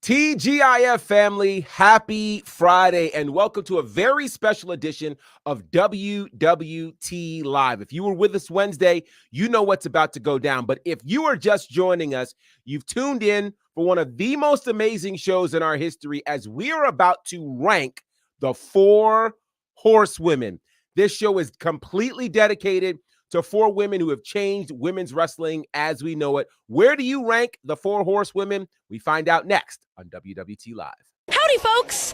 TGIF family, happy Friday and welcome to a very special edition of WWT Live. If you were with us Wednesday, you know what's about to go down. But if you are just joining us, you've tuned in for one of the most amazing shows in our history as we are about to rank the Four Horsewomen. This show is completely dedicated to four women who have changed women's wrestling as we know it. Where do you rank the Four Horsewomen? We find out next on WWT Live. Howdy, folks.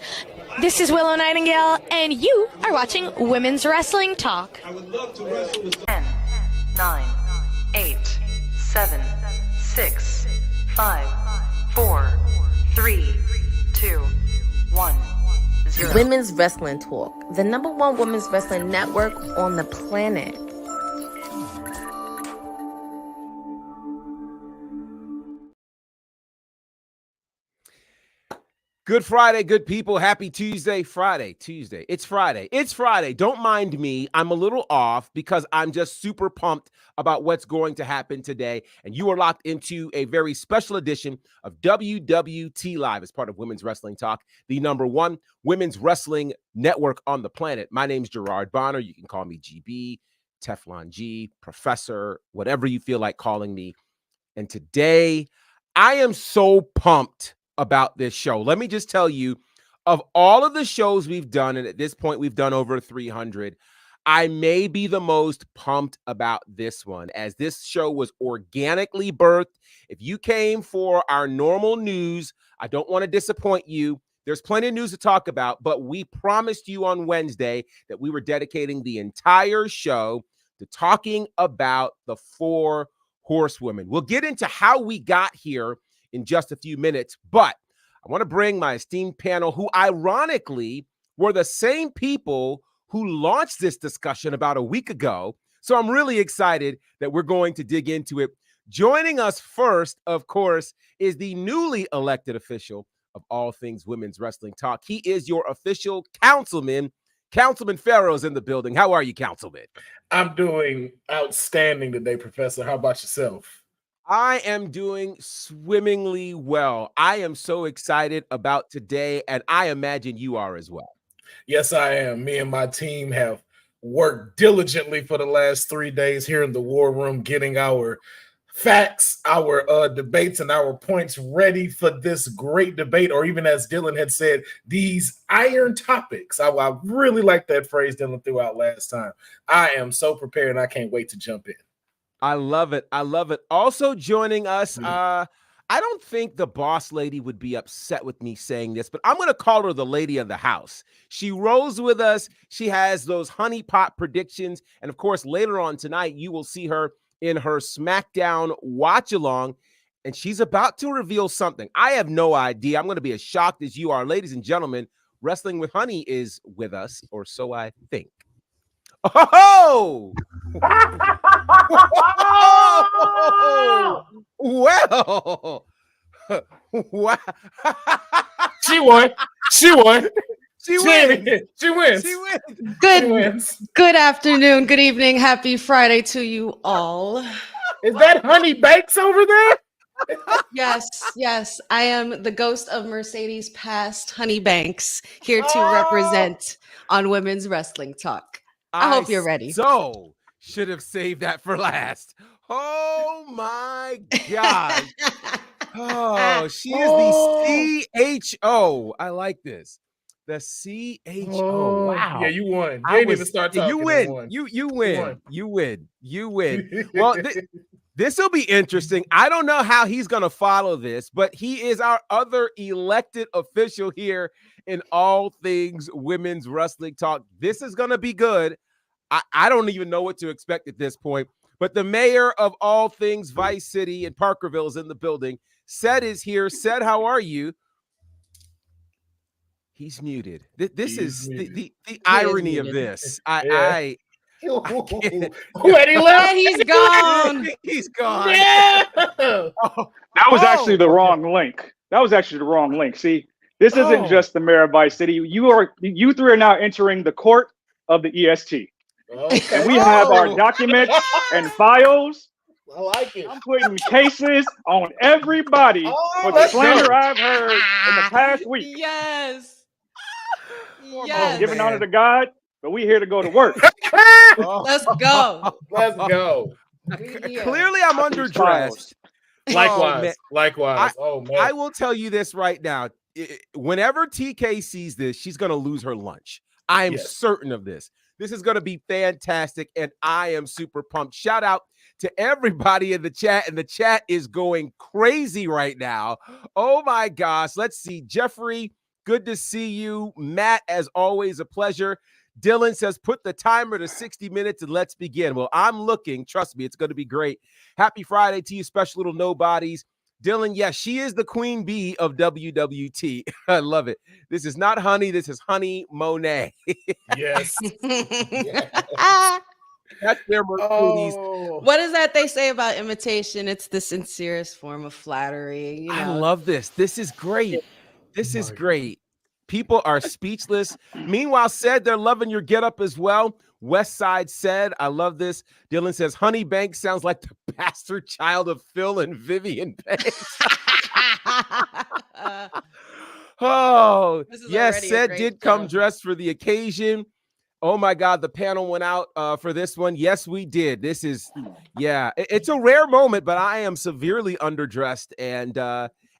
This is Willow Nightingale, and you are watching Women's Wrestling Talk. I would love to wrestle with 10, 9, 8, 7, 6, 5, 4, 3, 2, 1, 0. Women's Wrestling Talk, the #1 women's wrestling network on the planet. Good Friday, good people. Happy Tuesday. Tuesday. It's Friday. Don't mind me. I'm a little off because I'm just super pumped about what's going to happen today. And you are locked into a very special edition of WWT Live as part of Women's Wrestling Talk, the #1 women's wrestling network on the planet. My name's Gerard Bonner. You can call me GB, Teflon G, Professor, whatever you feel like calling me. And today, I am so pumped about this show. Let me just tell you, of all of the shows we've done, and at this point we've done over 300, I may be the most pumped about this one, as this show was organically birthed. If you came for our normal news, I don't want to disappoint you. There's plenty of news to talk about, but we promised you on Wednesday that we were dedicating the entire show to talking about the Four Horsewomen. We'll get into how we got here in just a few minutes, but I want to bring my esteemed panel, who ironically were the same people who launched this discussion about a week ago. So I'm really excited that we're going to dig into it. Joining us first, of course, is the newly elected official of all things Women's Wrestling Talk. He is your official councilman. Councilman Farrow's in the building. How are you, Councilman? I'm doing outstanding today, Professor. How about yourself? I am doing swimmingly well. I am so excited about today, and I imagine you are as well. Yes, I am. Me and my team have worked diligently for the last 3 days here in the war room, getting our facts, our debates, and our points ready for this great debate, or even as Dylan had said, these iron topics. I really like that phrase Dylan threw out last time. I am so prepared, and I can't wait to jump in. I love it. Also joining us, I don't think the boss lady would be upset with me saying this, but I'm going to call her the lady of the house. She rolls with us. She has those honey pot predictions. And of course, later on tonight, you will see her in her SmackDown watch along, and she's about to reveal something. I have no idea. I'm going to be as shocked as you are. Ladies and gentlemen, Wrestling with Honey is with us, or so I think. Oh! Well, wow. She won. She wins. Good afternoon, good evening, happy Friday to you all. Is that Honey Banks over there? Yes, I am the ghost of Mercedes past Honey Banks, here to represent on Women's Wrestling Talk. I hope you're ready. So should have saved that for last. Oh my God. Oh, she is the CHO. I like this. The CHO. Wow. Yeah, you won. You didn't even start talking. You win. You win. Well, this will be interesting. I don't know how he's going to follow this, but he is our other elected official here in all things Women's Wrestling Talk. This is going to be good. I don't even know what to expect at this point. But the mayor of all things Vice City in Parkerville is in the building. Sed is here. Sed, how are you? He's muted. This is the irony of this. I When he left, he's gone. He's gone. Yeah. That was actually the wrong link. See, this isn't just the mayor of Vice City. You three are now entering the court of the EST. Okay. And we have our documents and files I like it. I'm putting cases on everybody for the slander I've heard in the past week. Yes. I'm giving honor to God, but we here to go to work. Let's go. Let's go. Clearly, I'm underdressed. Likewise. Oh, man. I will tell you this right now. Whenever TK sees this, she's going to lose her lunch. I am certain of this. This is going to be fantastic, and I am super pumped. Shout out to everybody in the chat, and the chat is going crazy right now. Oh, my gosh. Let's see. Jeffrey, good to see you. Matt, as always, a pleasure. Dylan says, put the timer to 60 minutes and let's begin. Well, I'm looking. Trust me, it's going to be great. Happy Friday to you, special little nobodies. Dylan, yes, she is the queen bee of WWT. I love it. This is not honey. This is honey Mone. Yes. That's their Mercedes. What is that they say about imitation? It's the sincerest form of flattery. You know? I love this. This is great. This is great. People are speechless. Meanwhile, said they're loving your getup as well. West Side said, I love this. Dylan says, Honey Banks sounds like the bastard child of Phil and Vivian Banks. Oh, yes, said did come dressed for the occasion. Oh, my God, the panel went out for this one. Yes, we did. This is, it's a rare moment, but I am severely underdressed, and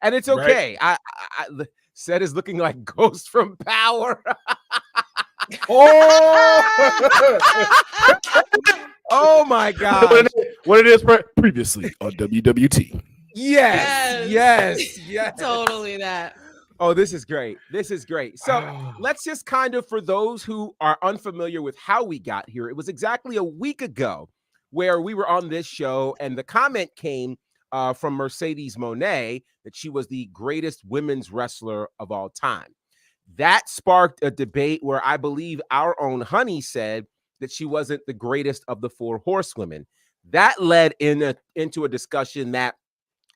it's okay. Right. I Seth is looking like Ghost from Power. Oh my God! What it is previously on WWT. Yes. Totally that. Oh, this is great. This is great. So let's just kind of, for those who are unfamiliar with how we got here, it was exactly a week ago where we were on this show, and the comment came from Mercedes Mone that she was the greatest women's wrestler of all time. That sparked a debate where I believe our own Honey said that she wasn't the greatest of the Four Horsewomen. That led into a discussion that,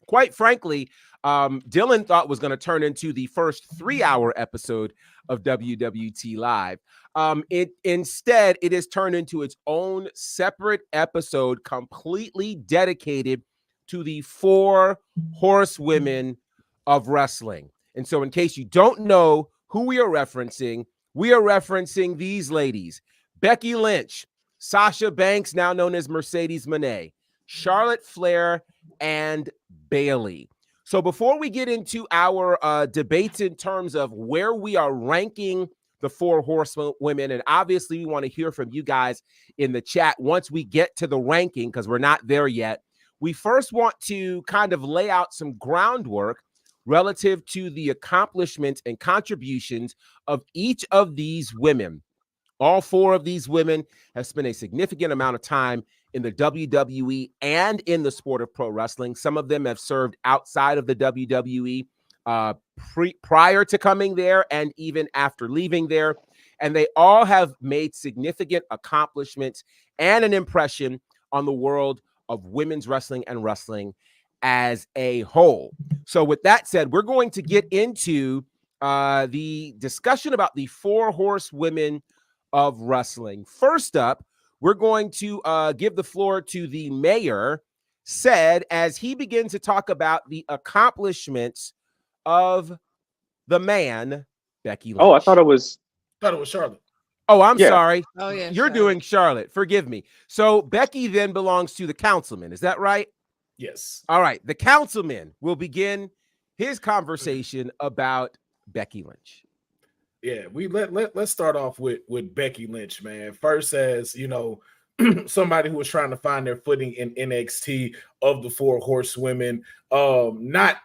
quite frankly, Dylan thought was going to turn into the first 3-hour episode of WWT Live. Instead, it has turned into its own separate episode, completely dedicated to the Four Horsewomen of wrestling. And so in case you don't know who we are referencing these ladies: Becky Lynch, Sasha Banks, now known as Mercedes Mone, Charlotte Flair, and Bayley. So before we get into our debates in terms of where we are ranking the Four Horsewomen, and obviously we want to hear from you guys in the chat once we get to the ranking, because we're not there yet, we first want to kind of lay out some groundwork relative to the accomplishments and contributions of each of these women. All four of these women have spent a significant amount of time in the WWE and in the sport of pro wrestling. Some of them have served outside of the WWE prior to coming there and even after leaving there. And they all have made significant accomplishments and an impression on the world of women's wrestling and wrestling as a whole. So with that said, we're going to get into the discussion about the Four Horsewomen of wrestling. First up, we're going to give the floor to the mayor, said, as he begins to talk about the accomplishments of the man, Becky Lynch. Oh, I thought it was Charlotte. Oh, I'm sorry. Oh, yeah. You're doing Charlotte. Forgive me. So Becky then belongs to the councilman. Is that right? Yes. All right. The councilman will begin his conversation about Becky Lynch. Yeah, let's start off with Becky Lynch, man. First, as you know, somebody who was trying to find their footing in NXT of the Four Horsewomen, not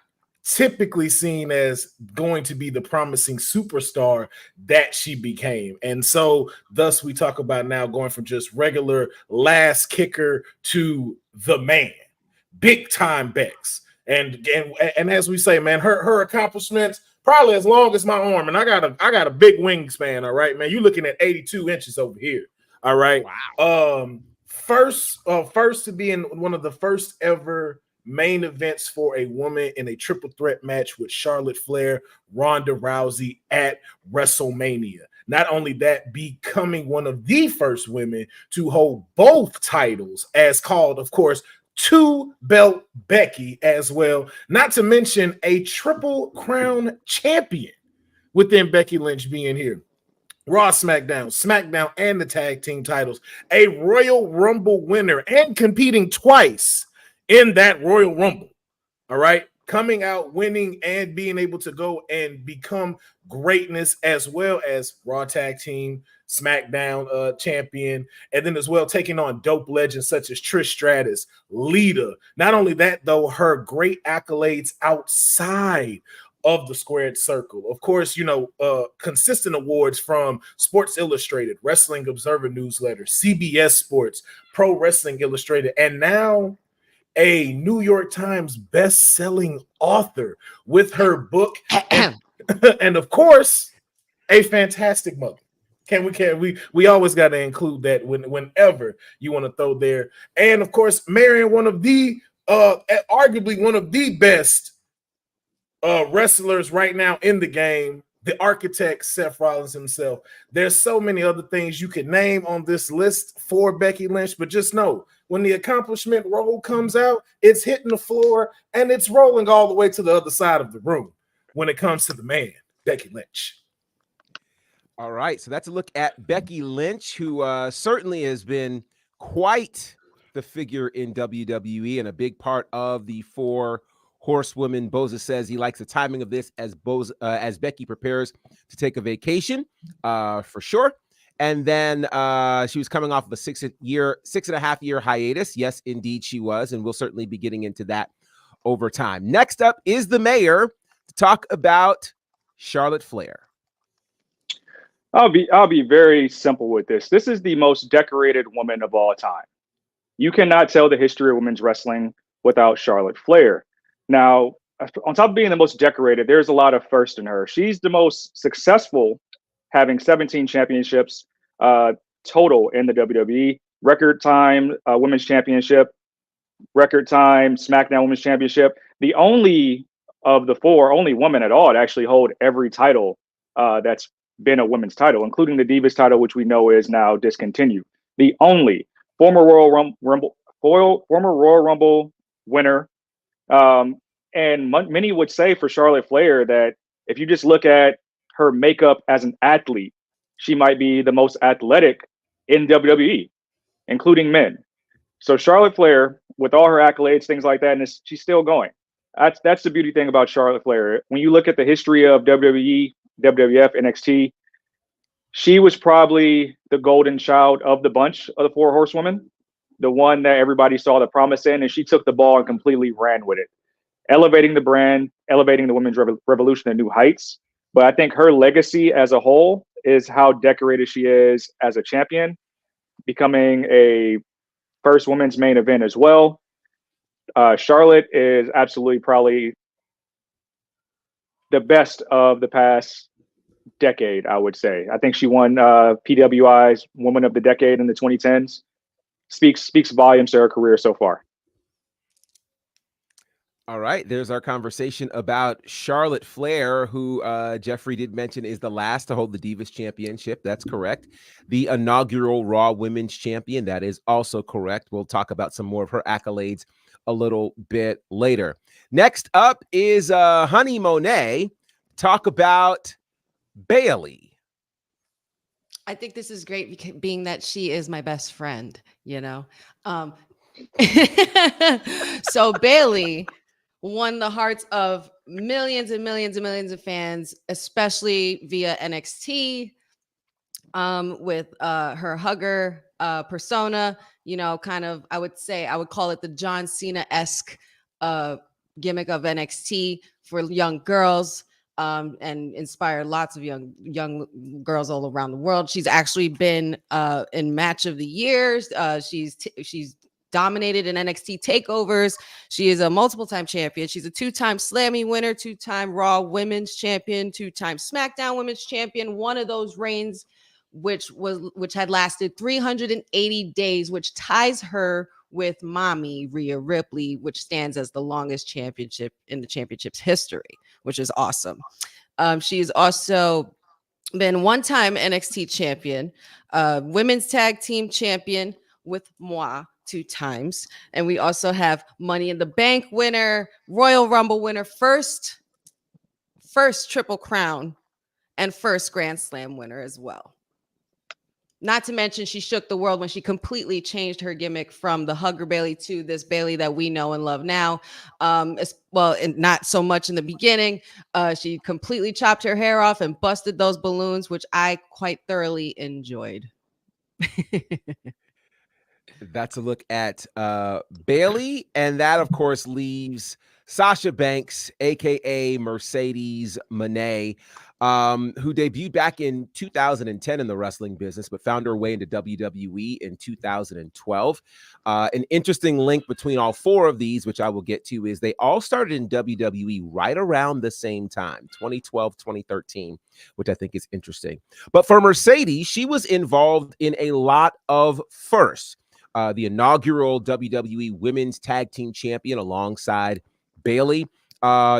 typically seen as going to be the promising superstar that she became. And so thus we talk about now going from just regular last kicker to the man, big time Bex. And as we say, man, her accomplishments probably as long as my arm, and I got a big wingspan. All right, man, you're looking at 82 inches over here. All right. Wow. First to be in one of the first ever main events for a woman in a triple threat match with Charlotte Flair, Ronda Rousey at WrestleMania. Not only that, becoming one of the first women to hold both titles, as called, of course, 2-belt Becky as well, not to mention a Triple Crown champion within Becky Lynch being here. Raw, SmackDown, and the tag team titles. A Royal Rumble winner and competing twice in that Royal Rumble. All right. Coming out, winning, and being able to go and become greatness, as well as Raw tag team, SmackDown champion, and then as well taking on dope legends such as Trish Stratus, Lita. Not only that, though, her great accolades outside of the squared circle. Of course, consistent awards from Sports Illustrated, Wrestling Observer Newsletter, CBS Sports, Pro Wrestling Illustrated, and now a New York Times best-selling author with her book, and of course, a fantastic mother. We always got to include that whenever you want to throw there. And of course, marrying one of the arguably one of the best wrestlers right now in the game, the architect Seth Rollins himself. There's so many other things you could name on this list for Becky Lynch, but just know when the accomplishment roll comes out, it's hitting the floor and it's rolling all the way to the other side of the room when it comes to the man, Becky Lynch. All right, so that's a look at Becky Lynch, who certainly has been quite the figure in WWE and a big part of the Four Horsewomen. Boza says he likes the timing of this as Becky prepares to take a vacation, for sure. And then she was coming off of a 6.5 year hiatus. Yes, indeed she was, and we'll certainly be getting into that over time. Next up is the mayor to talk about Charlotte Flair. I'll be very simple with this. This is the most decorated woman of all time. You cannot tell the history of women's wrestling without Charlotte Flair. Now, on top of being the most decorated, there's a lot of first in her. She's the most successful, having 17 championships total in the WWE. Record time women's championship, record time SmackDown women's championship. The only of the four, only woman at all to actually hold every title that's been a women's title, including the Divas title, which we know is now discontinued. The only former Royal Rumble winner. And many would say for Charlotte Flair that if you just look at her makeup as an athlete, she might be the most athletic in WWE, including men. So Charlotte Flair, with all her accolades, things like that, and she's still going. That's the beauty thing about Charlotte Flair. When you look at the history of WWE, WWF, NXT, she was probably the golden child of the bunch of the Four Horsewomen, the one that everybody saw the promise in, and she took the ball and completely ran with it, elevating the brand, elevating the women's revolution to new heights. But I think her legacy as a whole is how decorated she is as a champion, becoming a first women's main event as well. Charlotte is absolutely probably the best of the past decade, I would say. I think she won PWI's Woman of the Decade in the 2010s. Speaks volumes to her career so far. All right, there's our conversation about Charlotte Flair, who Jeffrey did mention is the last to hold the Divas Championship. That's correct. The inaugural Raw Women's Champion. That is also correct. We'll talk about some more of her accolades a little bit later. Next up is Honey Mone. Talk about Bayley. I think this is great, being that she is my best friend, So Bayley won the hearts of millions and millions and millions of fans, especially via NXT, with her hugger persona. I would call it the John Cena-esque gimmick of NXT for young girls. And inspired lots of young girls all around the world. She's actually been in Match of the Year. She's dominated in NXT takeovers. She is a multiple-time champion. She's a 2-time Slammy winner, 2-time Raw Women's Champion, 2-time SmackDown Women's Champion. One of those reigns, which had lasted 380 days, which ties her with Mommy Rhea Ripley, which stands as the longest championship in the championship's history, which is awesome. She's also been 1-time NXT champion, women's tag team champion with Moi, 2 times. And we also have Money in the Bank winner, Royal Rumble winner, first Triple Crown, and first Grand Slam winner as well. Not to mention, she shook the world when she completely changed her gimmick from the Hugger Bayley to this Bayley that we know and love now. Well, and not so much in the beginning. She completely chopped her hair off and busted those balloons, which I quite thoroughly enjoyed. That's a look at Bayley, and that, of course, leaves Sasha Banks, aka Mercedes Moné, who debuted back in 2010 in the wrestling business, but found her way into WWE in 2012. An interesting link between all 4 of these, which I will get to, is they all started in WWE right around the same time, 2012, 2013, which I think is interesting. But for Mercedes, she was involved in a lot of firsts. The inaugural WWE Women's Tag Team Champion alongside Bayley.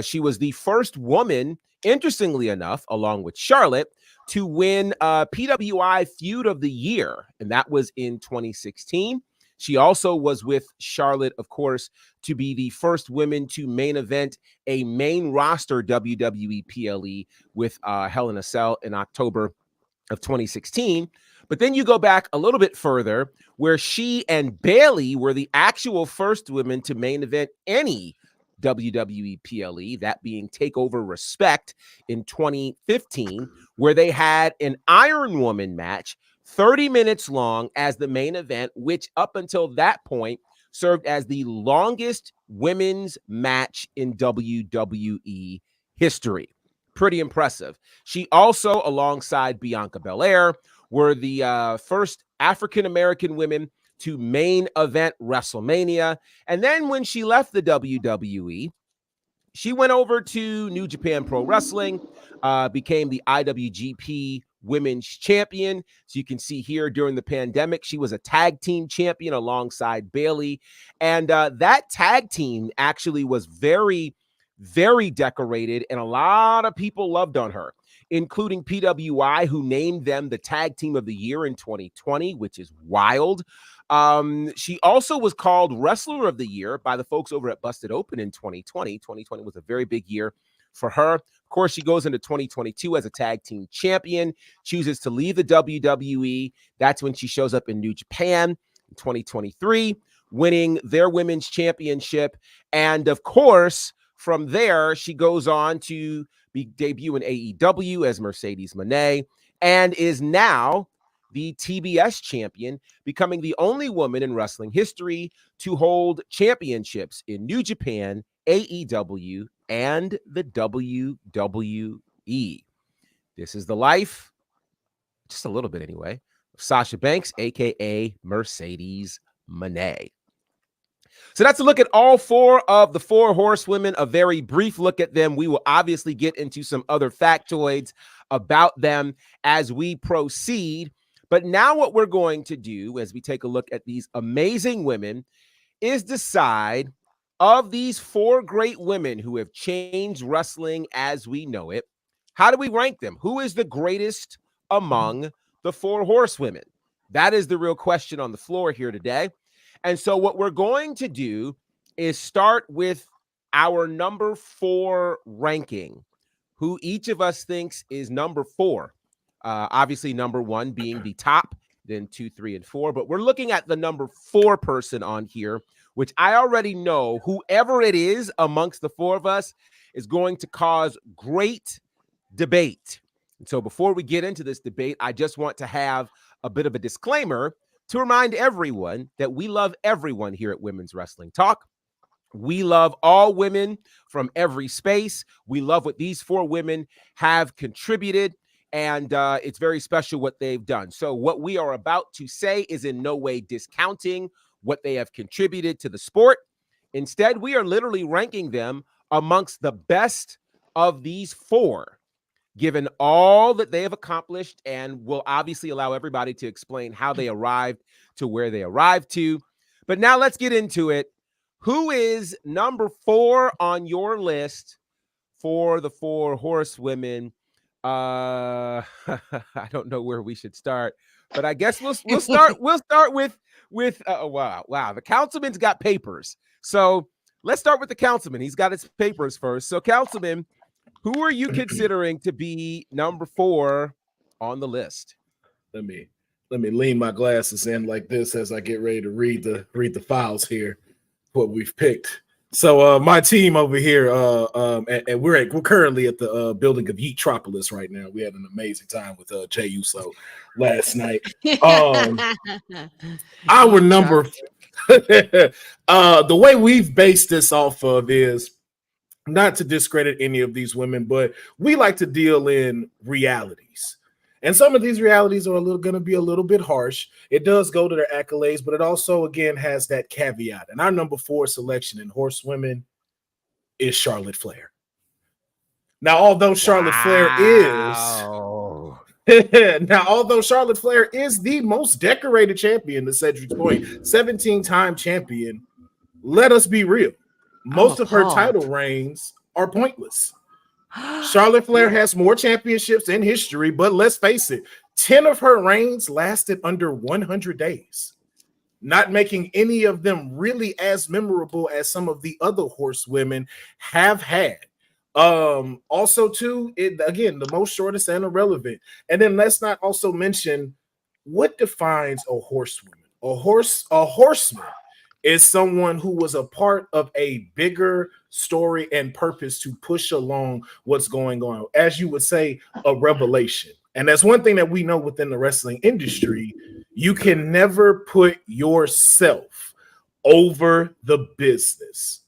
She was the first woman, interestingly enough, along with Charlotte, to win PWI Feud of the Year, and that was in 2016. She also was with Charlotte, of course, to be the first woman to main event a main roster WWE PLE with Hell in a Cell in October of 2016. But then you go back a little bit further, where she and Bayley were the actual first women to main event any WWE PLE, that being Takeover Respect in 2015, where they had an Iron Woman match, 30 minutes long as the main event, which up until that point served as the longest women's match in WWE history. Pretty impressive. She also, alongside Bianca Belair, were the first African-American women to main event WrestleMania. And then when she left the WWE, she went over to New Japan Pro Wrestling, became the IWGP Women's Champion. So you can see here during the pandemic, she was a tag team champion alongside Bayley. And that tag team actually was very, very decorated, and a lot of people loved on her, including PWI, who named them the Tag Team of the Year in 2020, which is wild. She also was called Wrestler of the Year by the folks over at Busted Open in 2020. 2020 was a very big year for her. Of course, she goes into 2022 as a tag team champion, chooses to leave the WWE. That's when she shows up in New Japan in 2023, winning their women's championship. And of course, from there, she goes on to debut in AEW as Mercedes Moné and is now the TBS champion, becoming the only woman in wrestling history to hold championships in New Japan, AEW, and the WWE. This is the life, just a little bit anyway, of Sasha Banks, aka Mercedes Moné. So that's a look at all 4 of the 4 horsewomen, a very brief look at them. We will obviously get into some other factoids about them as we proceed. But now what we're going to do as we take a look at these amazing women is decide, of these 4 great women who have changed wrestling as we know it, how do we rank them? Who is the greatest among the 4 horsewomen? That is the real question on the floor here today. And so what we're going to do is start with our number 4 ranking, who each of us thinks is number 4. Obviously, number 1 being the top, then 2, 3, and 4. But we're looking at the number 4 person on here, which I already know whoever it is amongst the 4 of us is going to cause great debate. And so before we get into this debate, I just want to have a bit of a disclaimer to remind everyone that we love everyone here at Women's Wrestling Talk. We love all women from every space. We love what these 4 women have contributed, and it's very special what they've done. So what we are about to say is in no way discounting what they have contributed to the sport. Instead, we are literally ranking them amongst the best of these 4, given all that they have accomplished, and will obviously allow everybody to explain how they arrived to where they arrived to. But now let's get into it. Who is number 4 on your list for the 4 horsewomen? I don't know where we should start, but I guess we'll start with with wow. The councilman's got papers. So let's start with the councilman. He's got his papers first. So, councilman, who are you considering to be number 4 on the list? Let me lean my glasses in like this as I get ready to read the files here. What we've picked. So my team over here, and we're currently at the building of Yeetropolis right now. We had an amazing time with Jay Uso last night. Our number, the way we've based this off of is not to discredit any of these women, but we like to deal in realities. And some of these realities are going to be a little bit harsh. It does go to their accolades, but it also, again, has that caveat. And our number 4 selection in Horsewomen is Charlotte Flair. Now, although Charlotte Flair is the most decorated champion, to Cedric's point, 17-time champion, let us be real. Most of her title reigns are pointless. Charlotte Flair has more championships in history, but let's face it, 10 of her reigns lasted under 100 days, not making any of them really as memorable as some of the other horsewomen have had. Also, too, again, the most shortest and irrelevant. And then let's not also mention what defines a horsewoman. A horseman is someone who was a part of a bigger story and purpose to push along what's going on. As you would say, a revelation. And that's one thing that we know within the wrestling industry. You can never put yourself over the business.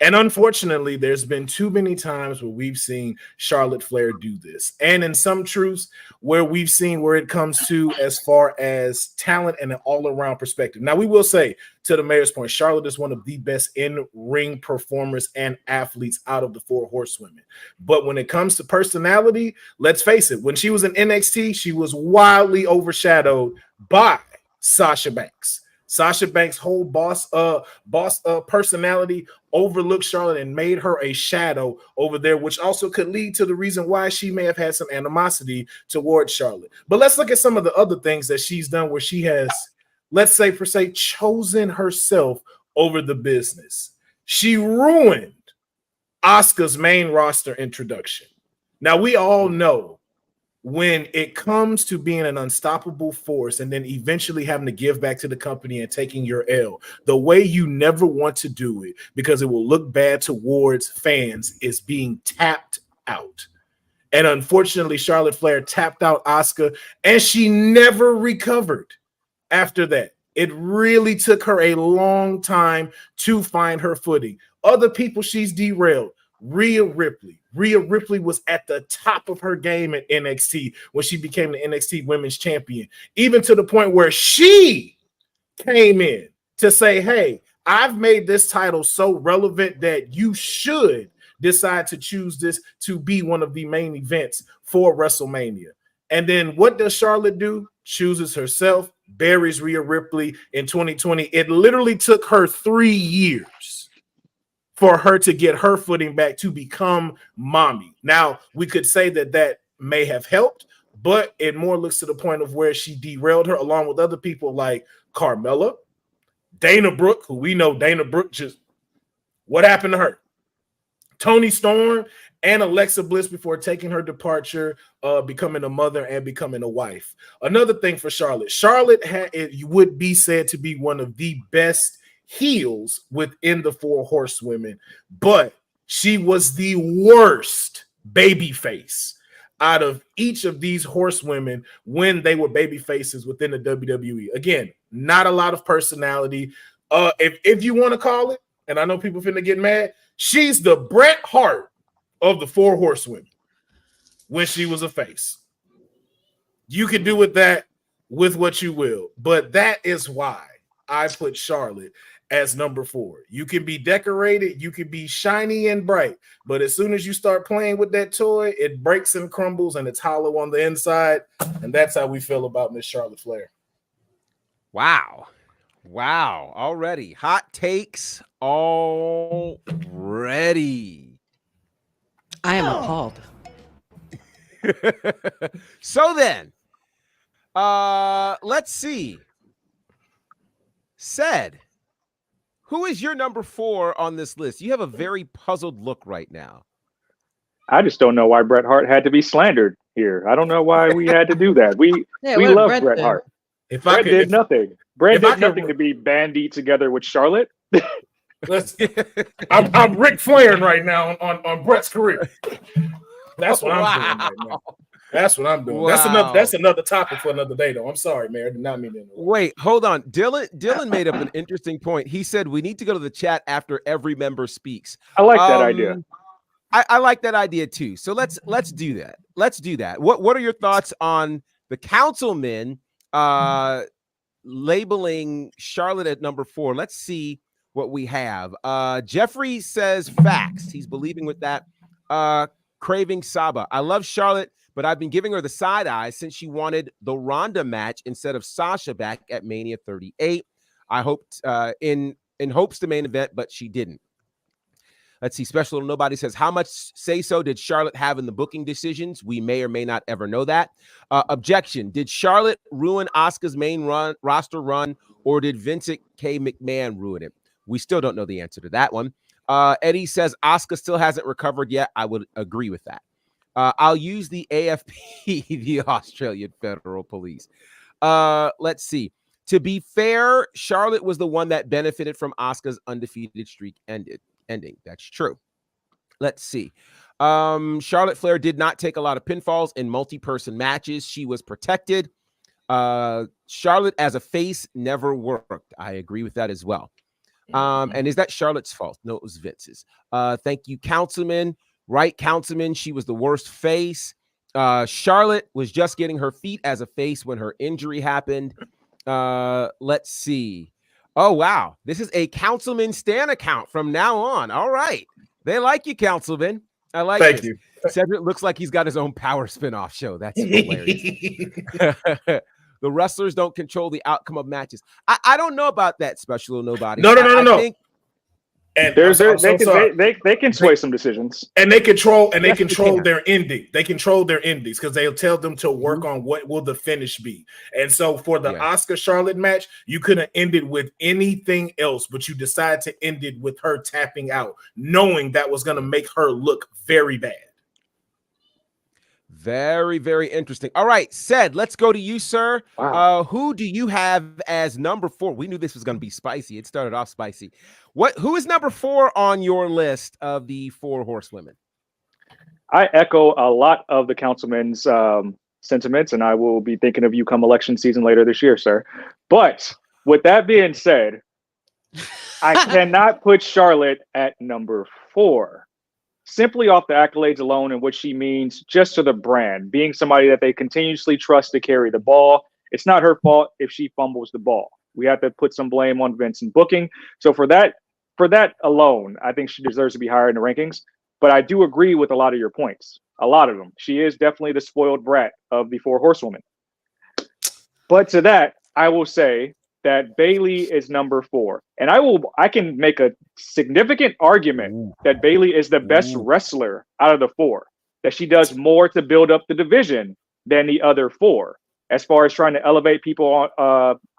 And unfortunately, there's been too many times where we've seen Charlotte Flair do this. And in some truths, where we've seen where it comes to as far as talent and an all-around perspective. Now, we will say, to the mayor's point, Charlotte is one of the best in-ring performers and athletes out of the 4 horsewomen. But when it comes to personality, let's face it, when she was in NXT, she was wildly overshadowed by Sasha Banks. Sasha Banks' whole boss personality overlooked Charlotte and made her a shadow over there, which also could lead to the reason why she may have had some animosity towards Charlotte. But let's look at some of the other things that she's done where she has, let's say, per se, chosen herself over the business. She ruined Asuka's main roster introduction. Now, we all know when it comes to being an unstoppable force and then eventually having to give back to the company and taking your L, the way you never want to do it because it will look bad towards fans is being tapped out. And unfortunately, Charlotte Flair tapped out Asuka and she never recovered after that. It really took her a long time to find her footing. Other people she's derailed. Rhea Ripley. Rhea Ripley was at the top of her game at NXT when she became the NXT Women's Champion, even to the point where she came in to say, hey, I've made this title so relevant that you should decide to choose this to be one of the main events for WrestleMania. And then what does Charlotte do? Chooses herself, buries Rhea Ripley in 2020. It literally took her 3 years for her to get her footing back to become mommy. Now, we could say that that may have helped, but it more looks to the point of where she derailed her along with other people like Carmella, Dana Brooke, who we know Dana Brooke just, what happened to her? Toni Storm and Alexa Bliss before taking her departure, becoming a mother and becoming a wife. Another thing for Charlotte. Charlotte would be said to be one of the best heels within the 4 horsewomen, but she was the worst babyface out of each of these horsewomen when they were baby faces within the WWE. Again, not a lot of personality. If you want to call it, and I know people finna get mad, she's the Bret Hart of the 4 horsewomen when she was a face. You can do with that with what you will, but that is why I put Charlotte as number 4. You can be decorated, you can be shiny and bright, but as soon as you start playing with that toy, it breaks and crumbles and it's hollow on the inside. And that's how we feel about Miss Charlotte Flair. Wow. Already. Hot takes already. I am appalled. So then, let's see. Said, who is your number 4 on this list? You have a very puzzled look right now. I just don't know why Bret Hart had to be slandered here. I don't know why we had to do that. We Yeah, what did love Bret Bret do? Hart. If I Bret could, did nothing. Bret if I did could- nothing to be bandied together with Charlotte. I'm Ric Flairing right now on Bret's career. That's what I'm doing right now. That's what I'm doing. Wow. That's another topic for another day, though. I'm sorry, man. I did not mean to interrupt. Wait, hold on. Dylan made up an interesting point. He said we need to go to the chat after every member speaks. I like that idea. I like that idea too. So let's do that. Let's do that. What are your thoughts on the councilmen labeling Charlotte at number 4? Let's see what we have. Jeffrey says facts. He's believing with that. Craving Saba. I love Charlotte, but I've been giving her the side eye since she wanted the Ronda match instead of Sasha back at Mania 38. I hoped in hopes to main event, but she didn't. Let's see. Special Little Nobody says, how much say-so did Charlotte have in the booking decisions? We may or may not ever know that. Objection. Did Charlotte ruin Asuka's main roster run, or did Vincent K. McMahon ruin it? We still don't know the answer to that one. Eddie says, Asuka still hasn't recovered yet. I would agree with that. I'll use the AFP, the Australian Federal Police. Let's see. To be fair, Charlotte was the one that benefited from Asuka's undefeated streak ending. That's true. Let's see. Charlotte Flair did not take a lot of pinfalls in multi-person matches. She was protected. Charlotte as a face never worked. I agree with that as well. And is that Charlotte's fault? No, it was Vince's. Thank you, Councilman. Right, Councilman. She was the worst face. Charlotte was just getting her feet as a face when her injury happened. Let's see. Oh, wow. This is a Councilman Stan account from now on. All right. They like you, Councilman. I like Thank this. you. Cedric looks like he's got his own power spinoff show. That's hilarious. The wrestlers don't control the outcome of matches. I don't know about that, Special Little Nobody. No. I think And they can sway some decisions, and they control Yes, they can. their ending. They control their endings because they'll tell them to work on what will the finish be. And so for the Asuka Charlotte match, you could have ended with anything else, but you decided to end it with her tapping out, knowing that was going to make her look very bad. very, very interesting. All right, Said, let's go to you, sir. Wow. Who do you have as number 4? We knew this was going to be spicy. It started off spicy. Who is number 4 on your list of the 4 horsewomen? I echo a lot of the councilman's sentiments, and I will be thinking of you come election season later this year, sir. But with that being said, I cannot put Charlotte at number 4. Simply off the accolades alone and what she means just to the brand, being somebody that they continuously trust to carry the ball. It's not her fault if she fumbles the ball. We have to put some blame on Vince and booking. So for that alone, I think she deserves to be higher in the rankings. But I do agree with a lot of your points. A lot of them. She is definitely the spoiled brat of the 4 horsewomen. But to that, I will say that Bayley is number 4. And I can make a significant argument that Bayley is the best wrestler out of the 4, that she does more to build up the division than the other 4, as far as trying to elevate people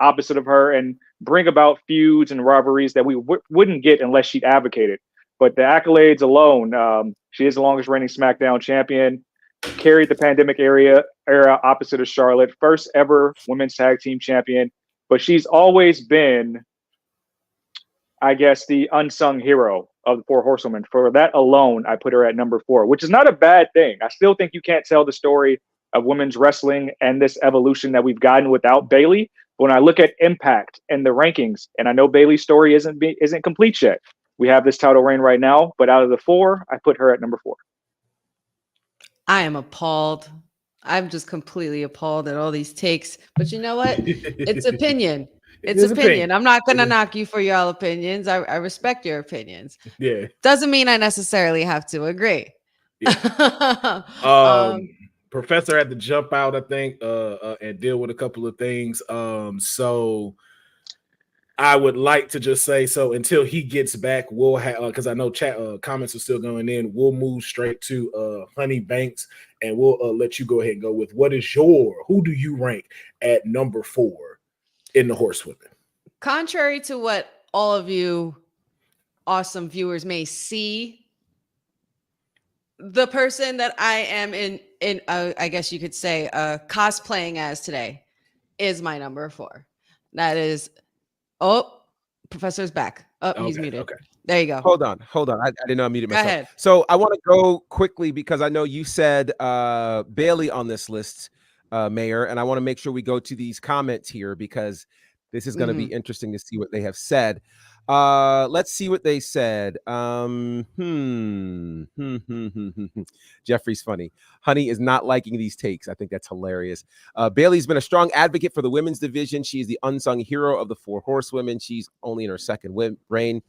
opposite of her and bring about feuds and rivalries that we wouldn't get unless she advocated. But the accolades alone, she is the longest reigning SmackDown champion, carried the pandemic era opposite of Charlotte, first ever women's tag team champion. But she's always been, I guess, the unsung hero of the 4 horsewomen. For that alone, I put her at number 4, which is not a bad thing. I still think you can't tell the story of women's wrestling and this evolution that we've gotten without Bayley. But when I look at impact and the rankings, and I know Bayley's story isn't complete yet. We have this title reign right now, but out of the 4, I put her at number 4. I am appalled. I'm just completely appalled at all these takes. But you know what? It's opinion. It's opinion. I'm not going to knock you for your opinions. I respect your opinions. Yeah. Doesn't mean I necessarily have to agree. Yeah. Professor had to jump out, I think, and deal with a couple of things. So I would like to just say, so until he gets back, we'll have, because I know chat comments are still going in, we'll move straight to Honey Banks, and we'll let you go ahead and go with who do you rank at number 4 in the horsewomen? contrary to what all of you awesome viewers may see, the person that I am in I guess you could say cosplaying as today is my number 4. That is Professor's back. He's muted. Okay. There you go. Hold on. I didn't know I muted myself. Go ahead. So I want to go quickly because I know you said Bayley on this list, Mayor, and I want to make sure we go to these comments here because this is going to be interesting to see what they have said. Let's see what they said. Jeffrey's funny. Honey is not liking these takes. I think that's hilarious. Bayley's been a strong advocate for the women's division. She is the unsung hero of the Four Horsewomen. She's only in her second reign.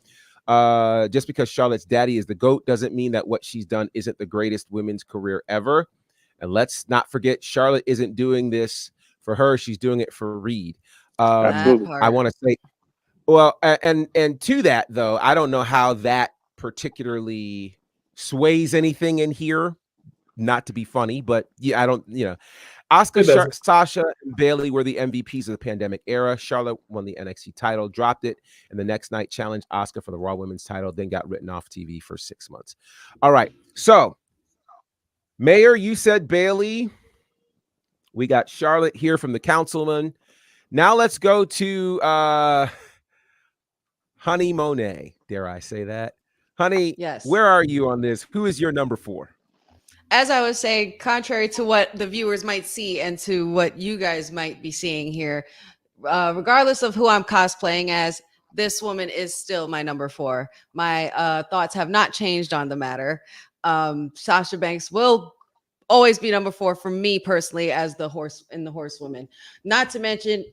Just because Charlotte's daddy is the GOAT doesn't mean that what she's done isn't the greatest women's career ever. And let's not forget, Charlotte isn't doing this for her. She's doing it for Reed. I want to say, well, and to that though, I don't know how that particularly sways anything in here. Not to be funny, but yeah, I don't, Asuka, Sasha, and Bayley were the MVPs of the pandemic era. Charlotte won the NXT title, dropped it, and the next night challenged Asuka for the Raw Women's title, then got written off TV for 6 months. All right, so Mayor, you said Bayley. We got Charlotte here from the councilman. Now let's go to Honey Mone. Dare I say that? Honey, yes. Where are you on this? Who is your number 4? As I was saying, contrary to what the viewers might see and to what you guys might be seeing here, regardless of who I'm cosplaying as, this woman is still my number 4. My thoughts have not changed on the matter. Sasha Banks will always be number 4 for me personally as the Horsewoman. Not to mention,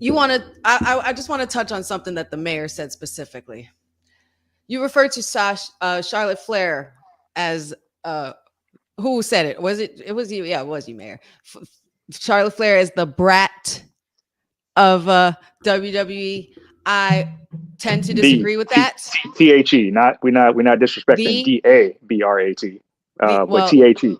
I just want to touch on something that the mayor said specifically. You referred to Charlotte Flair as who said it? It was you? Yeah, it was you, Mayor. Charlotte Flair is the brat of WWE. I tend to disagree with that. THE, we're not disrespecting DABRAT, but THE.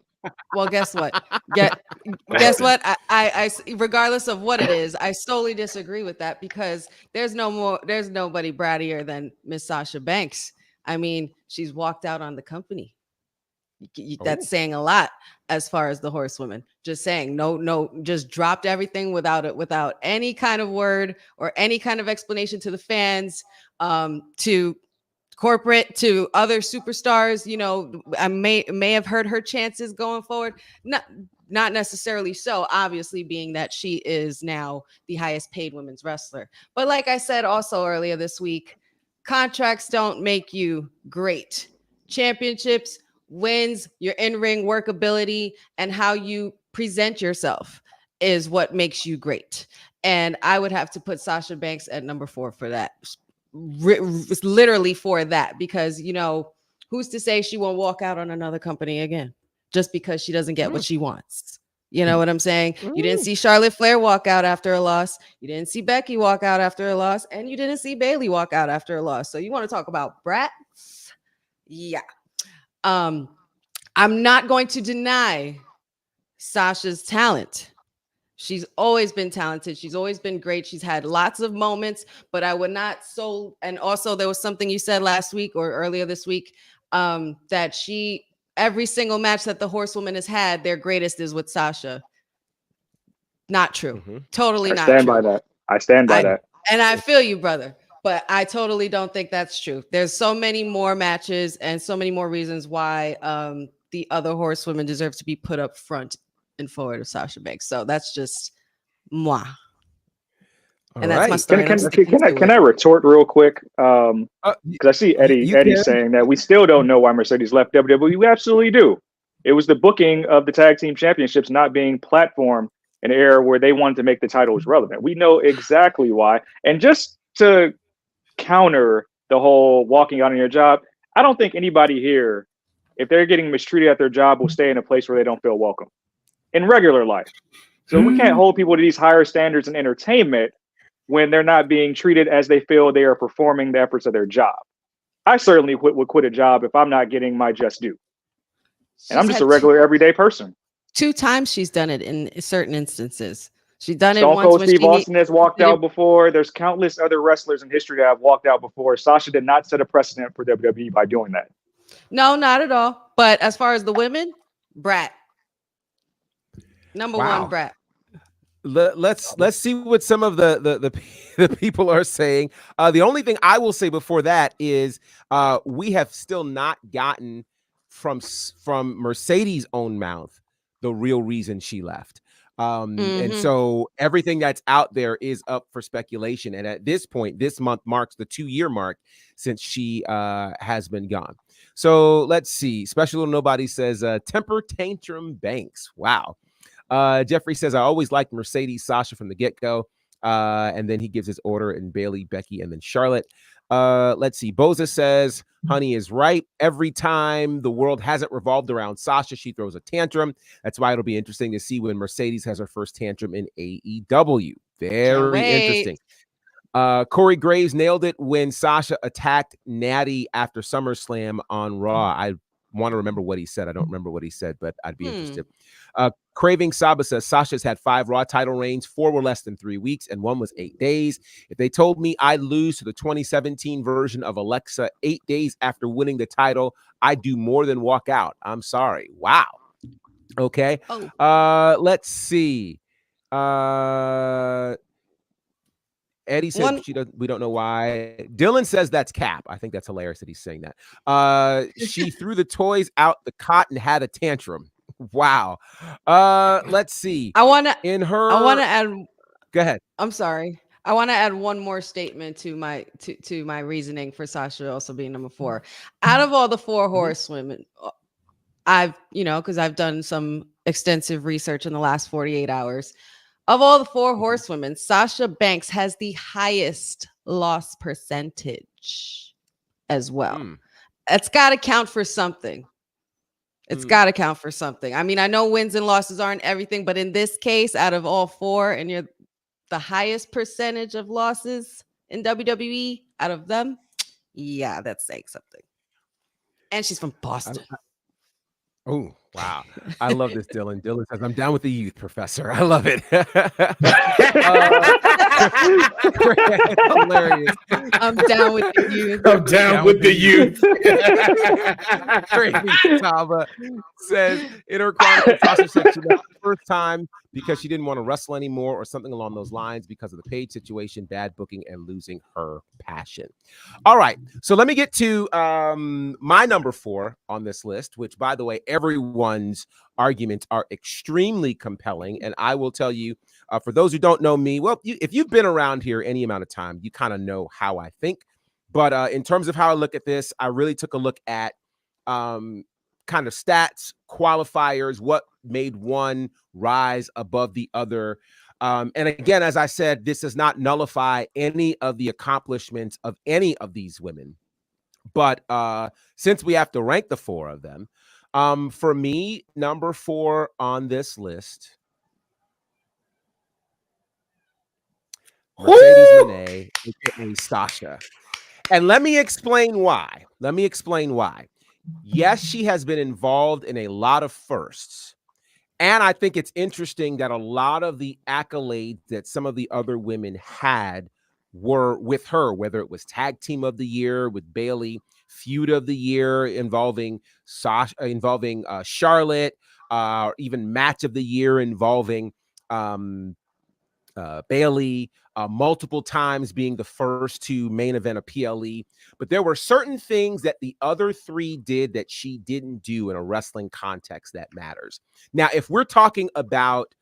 Well, guess what? Guess what? I regardless of what it is, I solely disagree with that because there's nobody brattier than Miss Sasha Banks. I mean, she's walked out on the company. That's saying a lot as far as the Horsewomen. Just saying, no, just dropped everything without any kind of word or any kind of explanation to the fans, to corporate, to other superstars. I may have heard her chances going forward. Not necessarily so, obviously, being that she is now the highest paid women's wrestler. But like I said also earlier this week, contracts don't make you great. Championships, wins, your in-ring workability, and how you present yourself is what makes you great. And I would have to put Sasha Banks at number 4 for that. Literally for that, because who's to say she won't walk out on another company again just because she doesn't get what she wants? You know what I'm saying? You didn't see Charlotte Flair walk out after a loss. You didn't see Becky walk out after a loss, and you didn't see Bayley walk out after a loss. So you want to talk about brats? Yeah. I'm not going to deny Sasha's talent. She's always been talented. She's always been great. She's had lots of moments, but I would not and also there was something you said last week or earlier this week, that every single match that the Horsewoman has had, their greatest is with Sasha. Not true. Totally not true. I stand by that. And I feel you, brother. But I totally don't think that's true. There's so many more matches and so many more reasons why the other Horsewomen deserve to be put up front and forward of Sasha Banks. So that's just moi. And that's my story. Can I retort real quick? Because I see Eddie saying that we still don't know why Mercedes left WWE. We absolutely do. It was the booking of the tag team championships not being platformed in an era where they wanted to make the titles relevant. We know exactly why. And just to counter the whole walking out on your job, I don't think anybody here, if they're getting mistreated at their job, will stay in a place where they don't feel welcome in regular life. So we can't hold people to these higher standards in entertainment when they're not being treated as they feel they are performing the efforts of their job. I certainly would quit a job if I'm not getting my just due. And I'm just a regular everyday person. 2 times she's done it in certain instances. She done it Stone once Cold when Steve she Austin has walked did it- out before. There's countless other wrestlers in history that have walked out before. Sasha did not set a precedent for WWE by doing that. No, not at all. But as far as the women, Brat. Number one, Brat. Let's see what some of the people are saying. The only thing I will say before that is we have still not gotten from Mercedes' own mouth the real reason she left. And so everything that's out there is up for speculation. And at this point, this month marks the 2-year mark since she has been gone. So let's see. Special Little Nobody says temper tantrum Banks. Wow. Jeffrey says, I always liked Mercedes Sasha from the get-go. And then he gives his order in Bayley, Becky, and then Charlotte. Let's see. Boza says, honey is right. Every time the world hasn't revolved around Sasha, she throws a tantrum. That's why it'll be interesting to see when Mercedes has her first tantrum in AEW. Very interesting. Corey Graves nailed it when Sasha attacked Natty after SummerSlam on Raw. I want to remember what he said. I don't remember what he said, but I'd be interested. Craving Saba says Sasha's had 5 Raw title reigns. 4 were less than 3 weeks, and 1 was 8 days. If they told me I'd lose to the 2017 version of Alexa 8 days after winning the title, I'd do more than walk out. I'm sorry. Wow. Okay. Let's see. Eddie said we don't know why. Dylan says that's Cap. I think that's hilarious that he's saying that. She threw the toys out the cot and had a tantrum. Wow. Let's see. I want to add. Go ahead. I'm sorry. I want to add one more statement to my reasoning for Sasha also being number 4. Out of all the 4 horsewomen, because I've done some extensive research in the last 48 hours. Of all the 4 horsewomen, Sasha Banks has the highest loss percentage as well. It's got to count for something. It's got to count for something. I mean, I know wins and losses aren't everything, but in this case, out of all 4, and you're the highest percentage of losses in WWE out of them, yeah, that's saying something. And she's from Boston. Oh, wow. I love this, Dylan. Dylan says, I'm down with the youth, Professor. I love it. Hilarious. I'm down with the youth. I'm down with the youth. Crazy Taba says, in her chronicle, Sasha said she left the first time because she didn't want to wrestle anymore or something along those lines because of the Paige situation, bad booking, and losing her passion. All right. So let me get to my number 4 on this list, which, by the way, everyone's arguments are extremely compelling. And I will tell you, for those who don't know me, well, if you've been around here any amount of time, you kind of know how I think. But in terms of how I look at this, I really took a look at kind of stats, qualifiers, what made one rise above the other. And again, as I said, this does not nullify any of the accomplishments of any of these women. But since we have to rank the 4 of them, for me, number 4 on this list, Mercedes Moné, aka Sasha. And let me explain why. Yes, she has been involved in a lot of firsts. And I think it's interesting that a lot of the accolades that some of the other women had were with her, whether it was Tag Team of the Year with Bayley, Feud of the Year involving Sasha, involving Charlotte, even Match of the Year involving Bayley, multiple times being the first to main event a PLE. But there were certain things that the other 3 did that she didn't do in a wrestling context that matters. Now, if we're talking about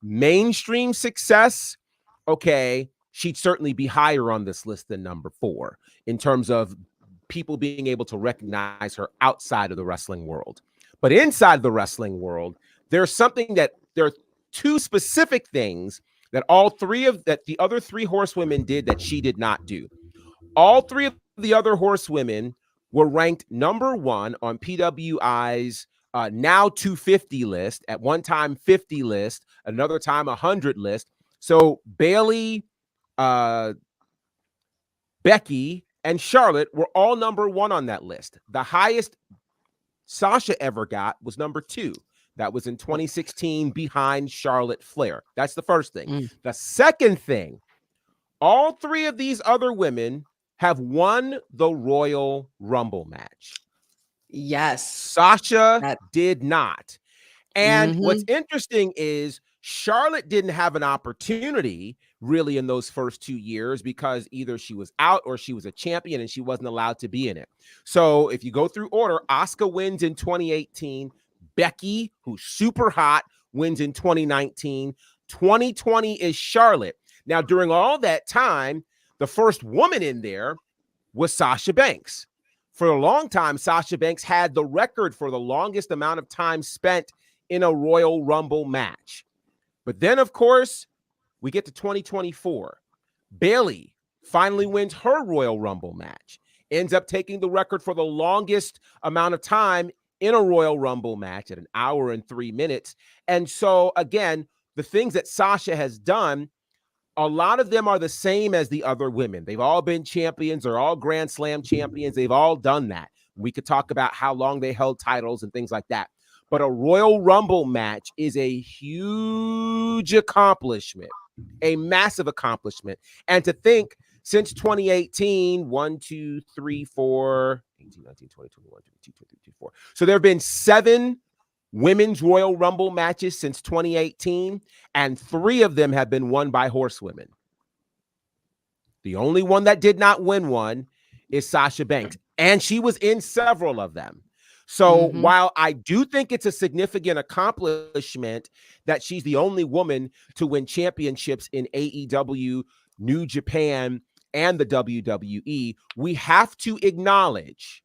mainstream success, okay, she'd certainly be higher on this list than number 4 in terms of people being able to recognize her outside of the wrestling world. But inside the wrestling world, there's something that there are 2 specific things that the other 3 horsewomen did that she did not do. All 3 of the other horsewomen were ranked number 1 on PWI's now 250 list, at one time 50 list, another time 100 list. So Bayley, Becky, and Charlotte were all number 1 on that list. The highest Sasha ever got was number 2. That was in 2016 behind Charlotte Flair. That's the first thing. Mm. The second thing, all three of these other women have won the Royal Rumble match. Yes. Sasha did not. And Mhm. what's interesting is Charlotte didn't have an opportunity really in those first 2 years because either she was out or she was a champion and she wasn't allowed to be in it. So if you go through order, Asuka wins in 2018. Becky, who's super hot, wins in 2019. 2020 is Charlotte. Now, during all that time, the first woman in there was Sasha Banks. For a long time, Sasha Banks had the record for the longest amount of time spent in a Royal Rumble match. But then, of course, we get to 2024. Bayley finally wins her Royal Rumble match, ends up taking the record for the longest amount of time in a Royal Rumble match at 1 hour and 3 minutes. And so, again, the things that Sasha has done, a lot of them are the same as the other women. They've all been champions. They're all Grand Slam champions. They've all done that. We could talk about how long they held titles and things like that. But a Royal Rumble match is a huge accomplishment, a massive accomplishment. And to think since 2018, 1, 2, 3, 4, 18, 19, 20, 21, 22, 23, 24. So there have been 7 women's Royal Rumble matches since 2018, and 3 of them have been won by horsewomen. The only one that did not win one is Sasha Banks, and she was in several of them. So while I do think it's a significant accomplishment that she's the only woman to win championships in AEW, New Japan, and the WWE, we have to acknowledge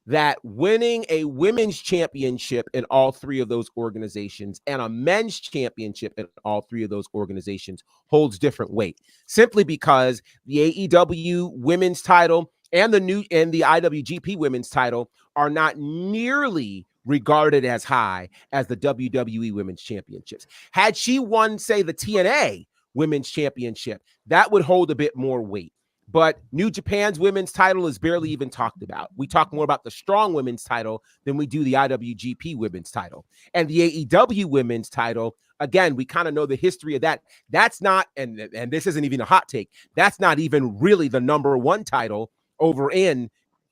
that winning a women's championship in all 3 of those organizations and a men's championship in all 3 of those organizations holds different weight, simply because the AEW women's title and the IWGP women's title are not nearly regarded as high as the WWE women's championships. Had she won, say, the TNA women's championship, that would hold a bit more weight. But New Japan's women's title is barely even talked about. We talk more about the strong women's title than we do the IWGP women's title. And the AEW women's title, again, we kind of know the history of that. That's not, and this isn't even a hot take, that's not even really the number 1 title over in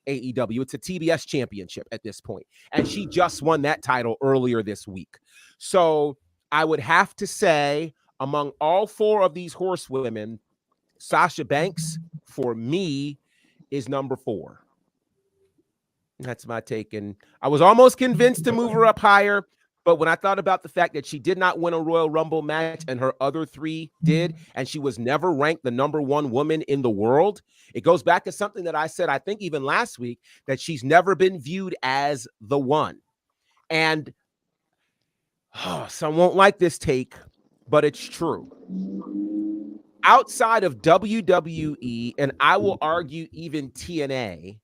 AEW. It's a TBS championship at this point. And she just won that title earlier this week. So I would have to say, among all 4 of these horsewomen, Sasha Banks, for me, is number 4. That's my take. And I was almost convinced to move her up higher, but when I thought about the fact that she did not win a Royal Rumble match and her other 3 did, and she was never ranked the number 1 woman in the world, it goes back to something that I said, I think even last week, that she's never been viewed as the one. And some won't like this take, but it's true. Outside of WWE, and I will argue even TNA,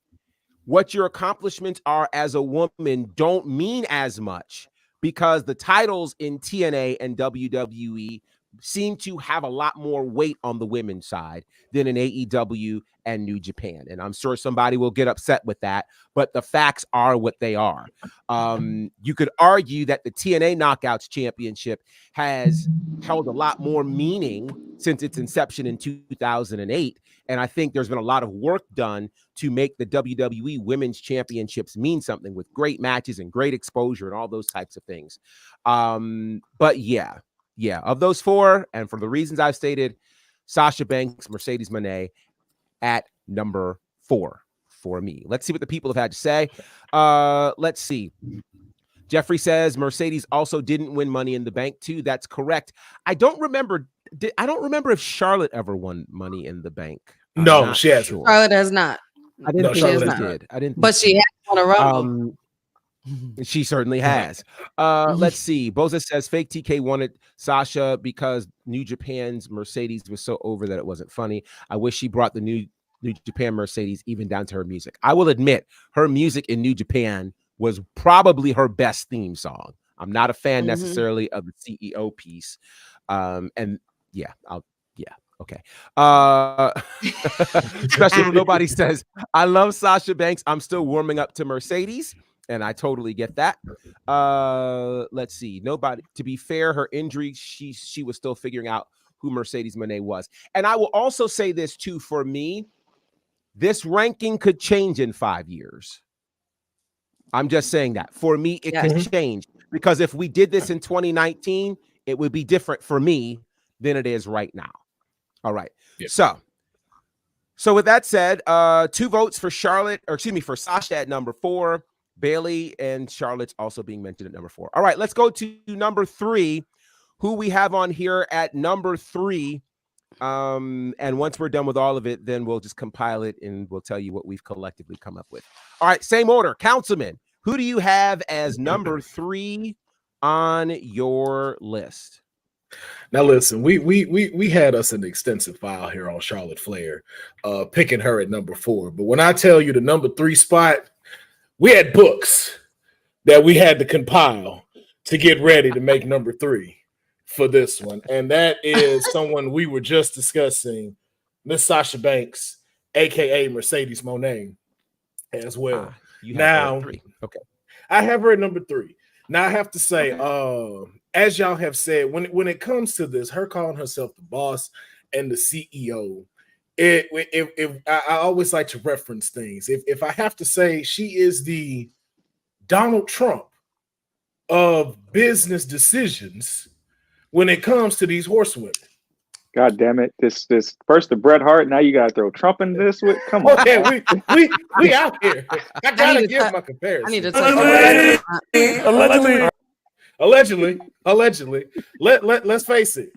what your accomplishments are as a woman don't mean as much because the titles in TNA and WWE seem to have a lot more weight on the women's side than in AEW and New Japan. And I'm sure somebody will get upset with that, but the facts are what they are. You could argue that the TNA Knockouts Championship has held a lot more meaning since its inception in 2008. And I think there's been a lot of work done to make the WWE Women's Championships mean something with great matches and great exposure and all those types of things. But yeah, of those 4, and for the reasons I've stated, Sasha Banks, Mercedes Moné at number 4 for me. Let's see what the people have had to say. Let's see. Jeffrey says Mercedes also didn't win Money in the Bank too. That's correct. I don't remember if Charlotte ever won Money in the Bank. No, she hasn't. Charlotte has not. I didn't think Charlotte she did. I didn't, but she has won a Rumble. She certainly has. Let's see. Boza says fake TK wanted Sasha because New Japan's Mercedes was so over that it wasn't funny. I wish she brought the New Japan Mercedes even down to her music. I will admit her music in New Japan was probably her best theme song. I'm not a fan necessarily of the CEO piece. And yeah, okay. Especially when nobody says, I love Sasha Banks. I'm still warming up to Mercedes. And I totally get that. Let's see. Nobody, to be fair, her injury, she was still figuring out who Mercedes Moné was. And I will also say this too, for me, this ranking could change in 5 years. I'm just saying that. For me, it could change. Because if we did this in 2019, it would be different for me than it is right now. All right. Yeah. So with that said, 2 votes for for Sasha at number 4. Bayley and Charlotte's also being mentioned at number 4. All right, let's go to number 3, who we have on here at number 3. And once we're done with all of it, then we'll just compile it and we'll tell you what we've collectively come up with. All right, same order. Councilman, who do you have as number 3 on your list? Now listen, we had us an extensive file here on Charlotte Flair, picking her at number 4. But when I tell you the number 3 spot, we had books that we had to compile to get ready to make number 3 for this one. And that is someone we were just discussing, Miss Sasha Banks, aka Mercedes Moné, as well. Now, 3. Okay. I have her at number 3. Now I have to say, as y'all have said, when it comes to this, her calling herself the boss and the CEO, I always like to reference things. If I have to say, she is the Donald Trump of business decisions when it comes to these horsewomen. God damn it! This first the Bret Hart. Now you gotta throw Trump in this. Come on, yeah, we out here. I gotta give my comparison. I need to allegedly. Let's face it.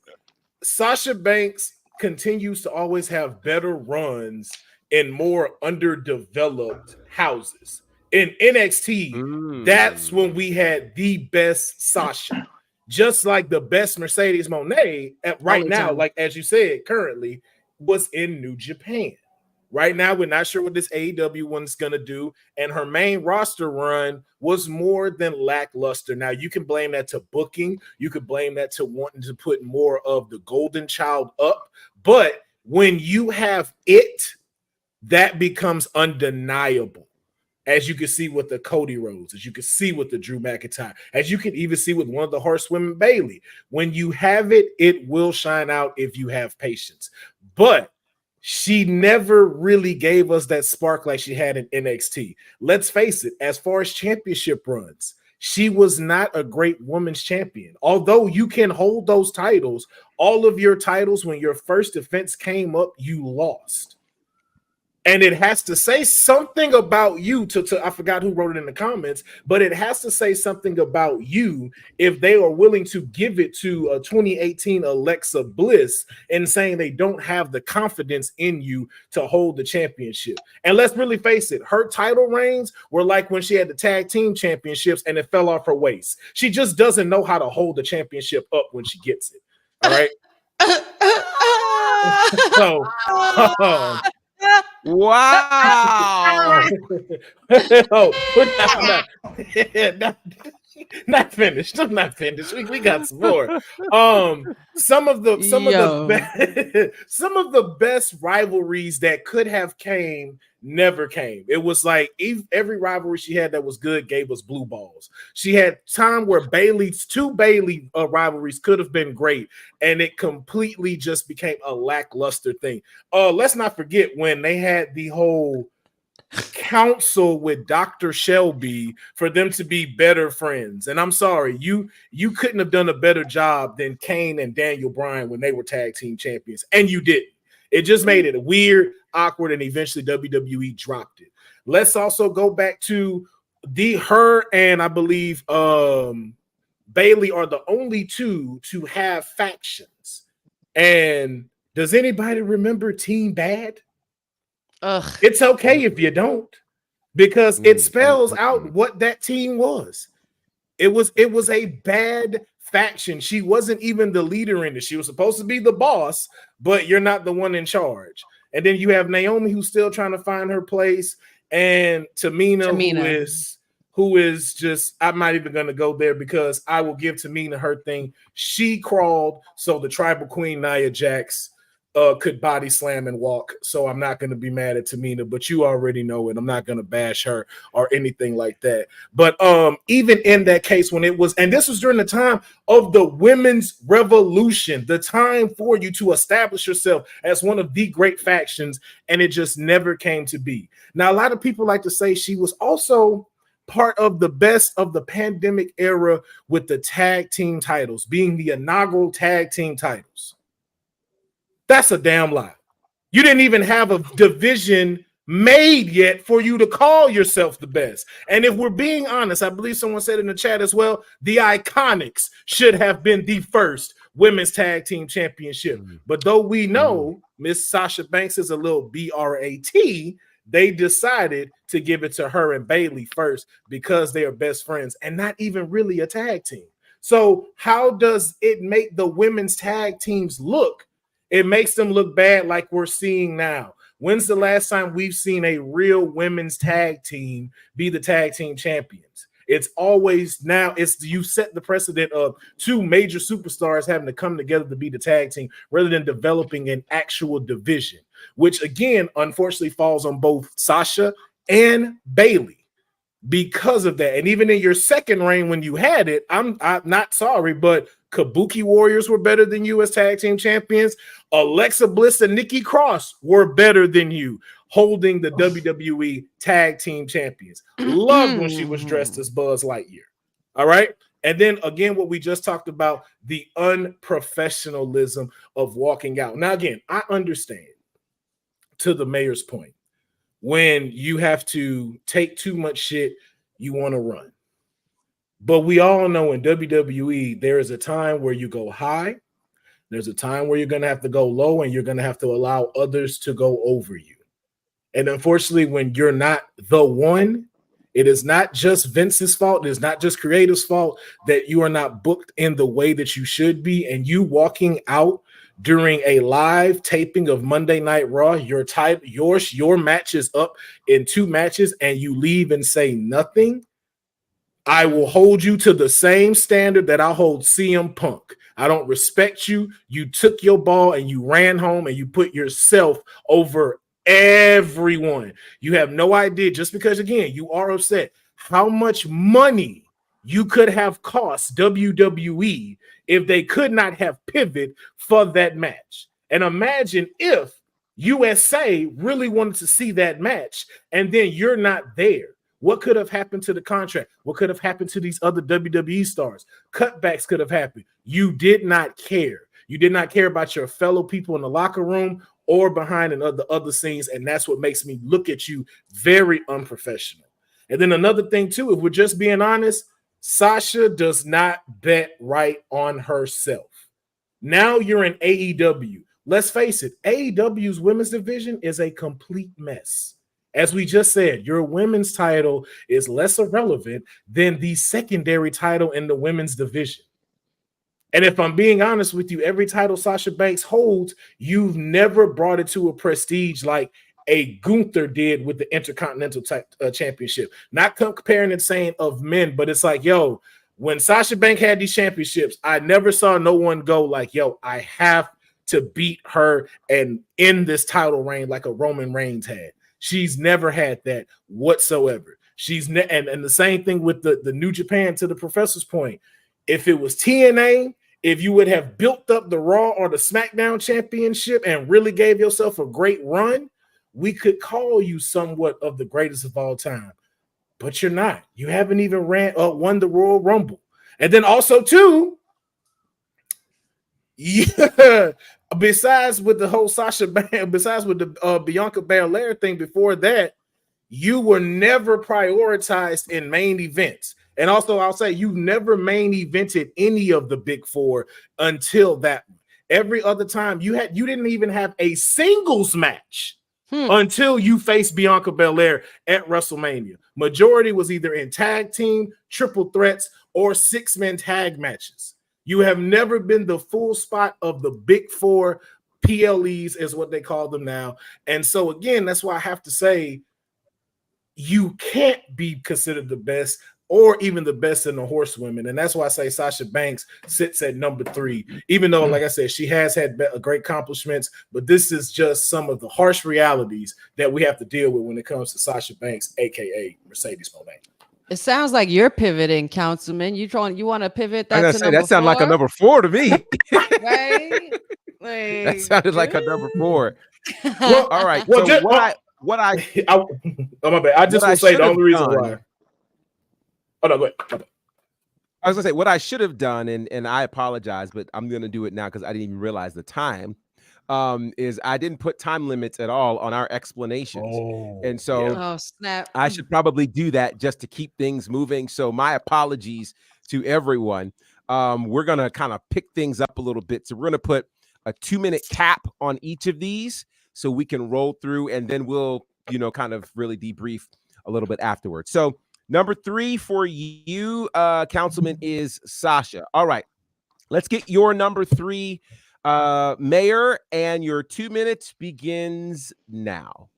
Sasha Banks continues to always have better runs in more underdeveloped houses. In NXT, that's when we had the best Sasha. Just like the best Mercedes Moné right now, like as you said, currently was in New Japan. Right now, we're not sure what this AEW one's going to do. And her main roster run was more than lackluster. Now, you can blame that to booking. You could blame that to wanting to put more of the golden child up. But when you have it, that becomes undeniable. As you can see with the Cody Rhodes, as you can see with the Drew McIntyre, as you can even see with one of the horsewomen, Bayley. When you have it, it will shine out if you have patience. But she never really gave us that spark like she had in NXT. Let's face it, as far as championship runs, she was not a great women's champion. Although you can hold those titles, all of your titles, when your first defense came up, you lost. And it has to say something about you I forgot who wrote it in the comments, but it has to say something about you if they are willing to give it to a 2018 Alexa Bliss and saying they don't have the confidence in you to hold the championship. And let's really face it, her title reigns were like when she had the tag team championships and it fell off her waist. She just doesn't know how to hold the championship up when she gets it. All right. Wow. Not finished. I'm not finished. We got some more. Some of the best rivalries that could have came never came. It was like every rivalry she had that was good gave us blue balls. She had time where two Bayley rivalries could have been great, and it completely just became a lackluster thing. Let's not forget when they had the whole counsel with Dr. Shelby for them to be better friends. And I'm sorry, you couldn't have done a better job than Kane and Daniel Bryan when they were tag team champions, and you didn't. It just made it weird, awkward, and eventually WWE dropped it. Let's also go back to her and I believe Bayley are the only two to have factions. And does anybody remember Team Bad? Ugh. It's okay if you don't, because it spells out what that team was. It was a bad faction. She wasn't even the leader in it. She was supposed to be the boss, but you're not the one in charge. And then you have Naomi, who's still trying to find her place, and Tamina. Who is just, I'm not even going to go there because I will give Tamina her thing. She crawled so the tribal queen Nia Jax could body slam and walk. So I'm not going to be mad at Tamina, but you already know it. I'm not going to bash her or anything like that. But even in that case, when it was, and this was during the time of the women's revolution, the time for you to establish yourself as one of the great factions, and it just never came to be. Now, a lot of people like to say she was also part of the best of the pandemic era with the tag team titles, being the inaugural tag team titles. That's a damn lie. You didn't even have a division made yet for you to call yourself the best. And if we're being honest, I believe someone said in the chat as well, the Iconics should have been the first women's tag team championship. But though we know Miss Sasha Banks is a little BRAT, they decided to give it to her and Bayley first because they are best friends and not even really a tag team. So how does it make the women's tag teams look? It makes them look bad like we're seeing now. When's the last time we've seen a real women's tag team be the tag team champions? It's always now, you set the precedent of two major superstars having to come together to be the tag team rather than developing an actual division, which again, unfortunately falls on both Sasha and Bayley because of that. And even in your second reign when you had it, I'm not sorry, but Kabuki Warriors were better than you as tag team champions. Alexa Bliss and Nikki Cross were better than you holding the WWE tag team champions. Loved when she was dressed as Buzz Lightyear. All right. And then again, what we just talked about, the unprofessionalism of walking out. Now, again, I understand to the mayor's point, when you have to take too much shit, you want to run. But we all know in WWE, there is a time where you go high. There's a time where you're going to have to go low, and you're going to have to allow others to go over you. And unfortunately, when you're not the one, it is not just Vince's fault. It is not just creative's fault that you are not booked in the way that you should be. And you walking out during a live taping of Monday Night Raw, your match is up in 2 matches, and you leave and say nothing. I will hold you to the same standard that I hold CM Punk. I don't respect you. You took your ball and you ran home and you put yourself over everyone. You have no idea, just because, again, you are upset, how much money you could have cost WWE if they could not have pivoted for that match. And imagine if USA really wanted to see that match and then you're not there. What could have happened to the contract? What could have happened to these other WWE stars? Cutbacks could have happened. You did not care. You did not care about your fellow people in the locker room or behind in other scenes, and that's what makes me look at you very unprofessional. And then another thing, too, if we're just being honest, Sasha does not bet right on herself. Now you're in AEW. Let's face it, AEW's women's division is a complete mess. As we just said, your women's title is less irrelevant than the secondary title in the women's division. And if I'm being honest with you, every title Sasha Banks holds, you've never brought it to a prestige like a Gunther did with the Intercontinental Championship. Not comparing and saying of men, but it's like, yo, when Sasha Banks had these championships, I never saw no one go like, yo, I have to beat her and end this title reign like a Roman Reigns had. She's never had that whatsoever. And the same thing with the New Japan, to the professor's point. If it was TNA, if you would have built up the Raw or the SmackDown championship and really gave yourself a great run, we could call you somewhat of the greatest of all time. But you're not. You haven't even won the Royal Rumble. And then also, too, yeah, besides with the whole besides with the Bianca Belair thing before that, you were never prioritized in main events. And also, I'll say you never main evented any of the big four until that. Every other time you didn't even have a singles match until you faced Bianca Belair at WrestleMania. Majority was either in tag team, triple threats, or 6-man tag matches. You have never been the full spot of the big four. PLEs is what they call them now. And so again, that's why I have to say you can't be considered the best, or even the best in the horsewomen. And that's why I say Sasha Banks sits at number 3, even though, like I said, she has had great accomplishments, but this is just some of the harsh realities that we have to deal with when it comes to Sasha Banks, aka Mercedes Moné. It sounds like you're pivoting, Councilman. You want to pivot that to that sounded like a number 4 to me. Right? Like, that sounded like a number 4. Well, all right. Well, so just, my bad. I just want to say the only reason why. Oh no, go ahead. I was gonna say what I should have done, and I apologize, but I'm gonna do it now because I didn't even realize the time. Is I didn't put time limits at all on our explanations, and so snap. I should probably do that just to keep things moving. So my apologies to everyone. We're gonna kind of pick things up a little bit. So we're gonna put a 2-minute cap on each of these, so we can roll through, and then we'll kind of really debrief a little bit afterwards. So. Number 3 for you, Councilman, is Sasha. All right, let's get your number 3, Mayor, and your 2 minutes begins now.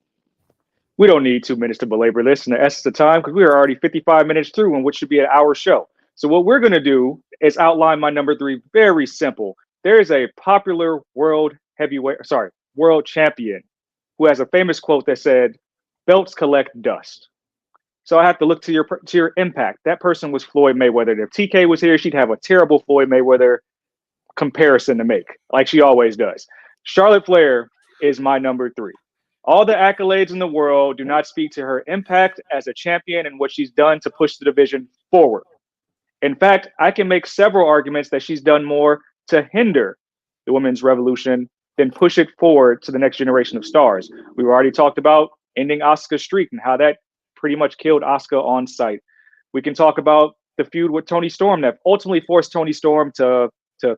We don't need 2 minutes to belabor this in the essence of time because we are already 55 minutes through in what should be an hour show. So what we're going to do is outline my number 3 very simple. There is a popular world champion who has a famous quote that said, "Belts collect dust." So I have to look to your impact. That person was Floyd Mayweather. If TK was here, she'd have a terrible Floyd Mayweather comparison to make, like she always does. Charlotte Flair is my number 3. All the accolades in the world do not speak to her impact as a champion and what she's done to push the division forward. In fact, I can make several arguments that she's done more to hinder the women's revolution than push it forward to the next generation of stars. We've already talked about ending Asuka's streak and how that pretty much killed Asuka on site. We can talk about the feud with Toni Storm that ultimately forced Toni Storm to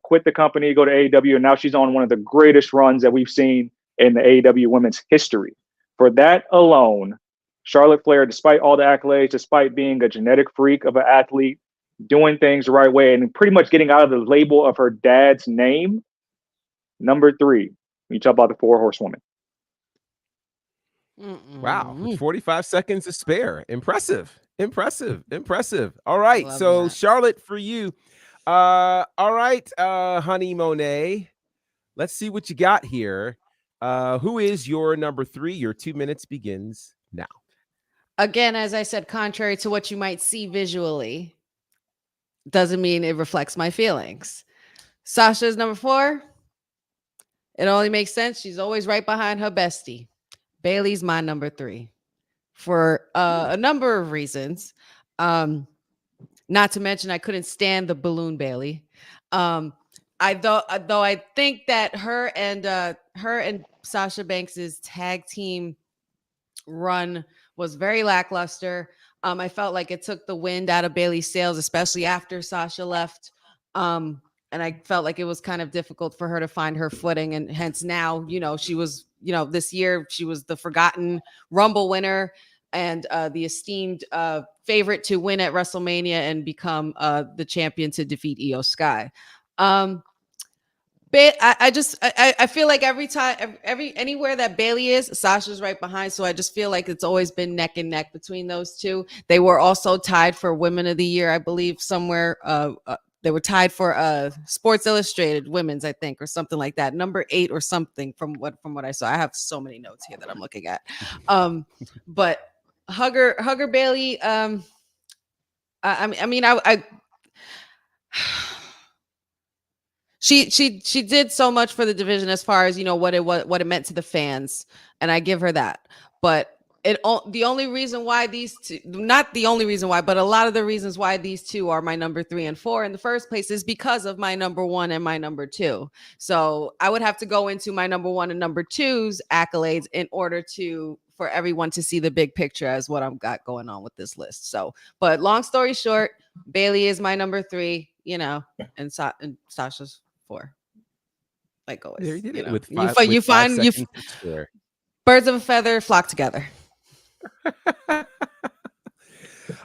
quit the company, go to AEW, and now she's on one of the greatest runs that we've seen in the AEW women's history. For that alone, Charlotte Flair, despite all the accolades, despite being a genetic freak of an athlete, doing things the right way, and pretty much getting out of the label of her dad's name, number 3, when you talk about the Four Horsewomen. Wow, 45 seconds to spare. Impressive. All right, so Charlotte, for you. All right, honey Monet, let's see what you got here. Who is your number 3? Your 2 minutes begins now. Again, as I said, contrary to what you might see visually, doesn't mean it reflects my feelings. Sasha's number 4. It only makes sense. She's always right behind her bestie. Bayley's my number 3 for a number of reasons. Not to mention, I couldn't stand the balloon Bayley. Though I think that her and Sasha Banks's tag team run was very lackluster. I felt like it took the wind out of Bayley's sails, especially after Sasha left. And I felt like it was kind of difficult for her to find her footing. And hence now, she was, this year she was the forgotten Rumble winner and the esteemed favorite to win at WrestleMania and become the champion to defeat Io Sky. But I feel like every time, anywhere that Bayley is, Sasha's right behind. So I just feel like it's always been neck and neck between those two. They were also tied for Women of the Year, I believe, somewhere. They were tied for Sports Illustrated Women's, I think, or something like that. Number 8 or something from what I saw. I have so many notes here that I'm looking at. But Hugger Bayley. She did so much for the division as far as what it meant to the fans, and I give her that. But the only reason why these two, not the only reason why, but a lot of the reasons why these two are my number 3 and 4 in the first place is because of my number 1 and my number 2. So I would have to go into my number 1 and number 2's accolades in order for everyone to see the big picture as what I've got going on with this list. So, but long story short, Bayley is my number 3, and Sasha's 4. Like always, There you did it with you find birds of a feather flock together.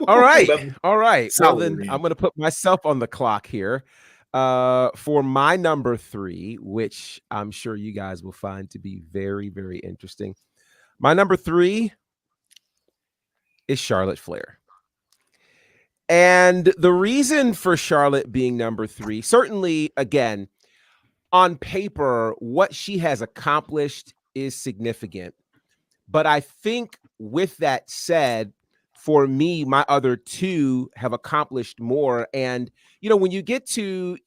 All right. Well, then I'm going to put myself on the clock here for my number 3, which I'm sure you guys will find to be very, very interesting. My number 3 is Charlotte Flair. And the reason for Charlotte being number 3, certainly, again, on paper, what she has accomplished is significant. But I think with that said, for me, my other 2 have accomplished more. And, when you get to,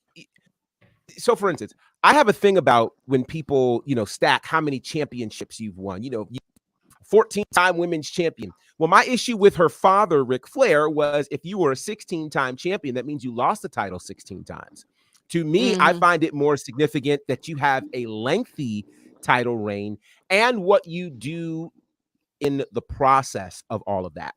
so for instance, I have a thing about when people, stack how many championships you've won, 14-time women's champion. Well, my issue with her father, Ric Flair, was if you were a 16-time champion, that means you lost the title 16 times. To me, I find it more significant that you have a lengthy title reign and what you do in the process of all of that.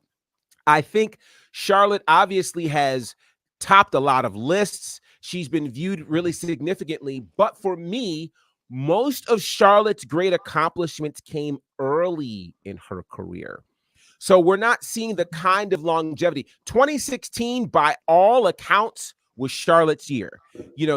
I think Charlotte obviously has topped a lot of lists. She's been viewed really significantly. But for me, most of Charlotte's great accomplishments came early in her career. So we're not seeing the kind of longevity. 2016, by all accounts, was Charlotte's year.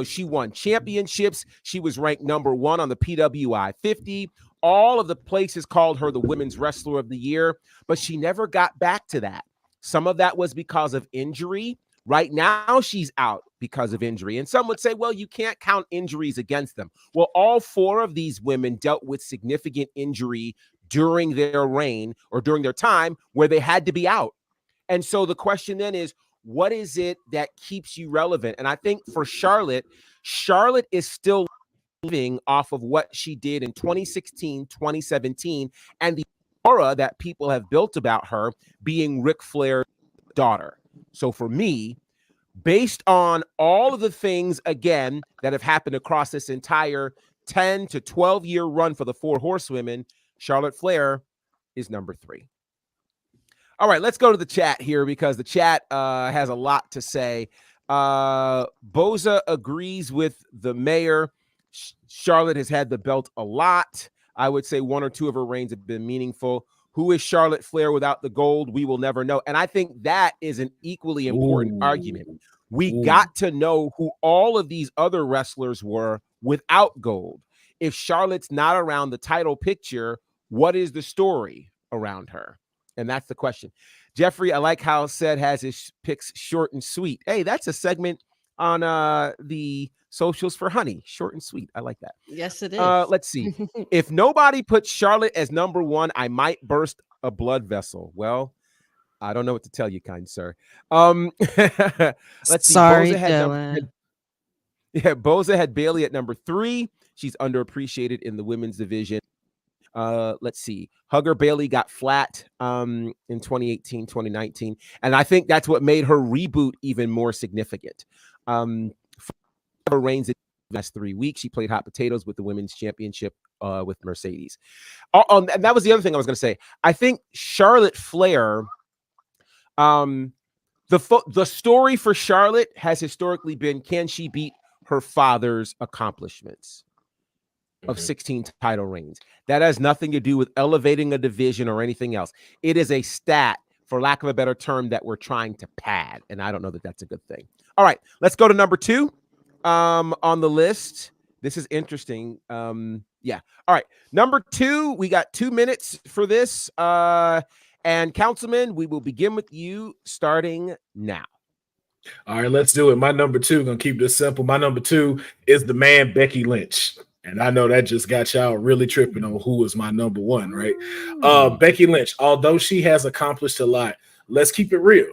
She won championships. She was ranked number 1 on the PWI 50. All of the places called her the Women's Wrestler of the Year, but she never got back to that. Some of that was because of injury. Right now, she's out because of injury. And some would say, well, you can't count injuries against them. Well, all 4 of these women dealt with significant injury during their reign or during their time where they had to be out. And so the question then is, what is it that keeps you relevant? And I think for Charlotte is still living off of what she did in 2016, 2017, and the aura that people have built about her being Ric Flair's daughter. So for me, based on all of the things, again, that have happened across this entire 10 to 12 year run for the Four Horsewomen, Charlotte Flair is number 3. All right, let's go to the chat here because the chat has a lot to say. Boza agrees with the mayor. Charlotte has had the belt a lot. I would say 1 or 2 of her reigns have been meaningful. Who is Charlotte Flair without the gold? We will never know. And I think that is an equally important argument. We got to know who all of these other wrestlers were without gold. If Charlotte's not around the title picture, what is the story around her? And that's the question. Jeffrey, I like how Seth has his picks short and sweet. Hey, that's a segment on the socials for Honey. Short and sweet. I like that. Yes, it is. Let's see. If nobody puts Charlotte as number 1, I might burst a blood vessel. Well, I don't know what to tell you, kind sir. Let's see. Sorry, Boza Boza had Bayley at number 3. She's underappreciated in the women's division. Let's see. Hugger Bayley got flat in 2018, 2019. And I think that's what made her reboot even more significant. Her reigns in the last 3 weeks. She played hot potatoes with the women's championship with Mercedes. And that was the other thing I was going to say. I think Charlotte Flair, the story for Charlotte has historically been, can she beat her father's accomplishments of 16 title reigns? That has nothing to do with elevating a division or anything else. It is a stat, for lack of a better term, that we're trying to pad. And I don't know that that's a good thing. All right, let's go to number 2 on the list. This is interesting. Yeah. All right. Number 2, we got 2 minutes for this. And Councilman, we will begin with you starting now. All right, let's do it. My number 2, gonna keep this simple. My number 2 is the man Becky Lynch. And I know that just got y'all really tripping on who is my number 1, right? Becky Lynch, although she has accomplished a lot, let's keep it real.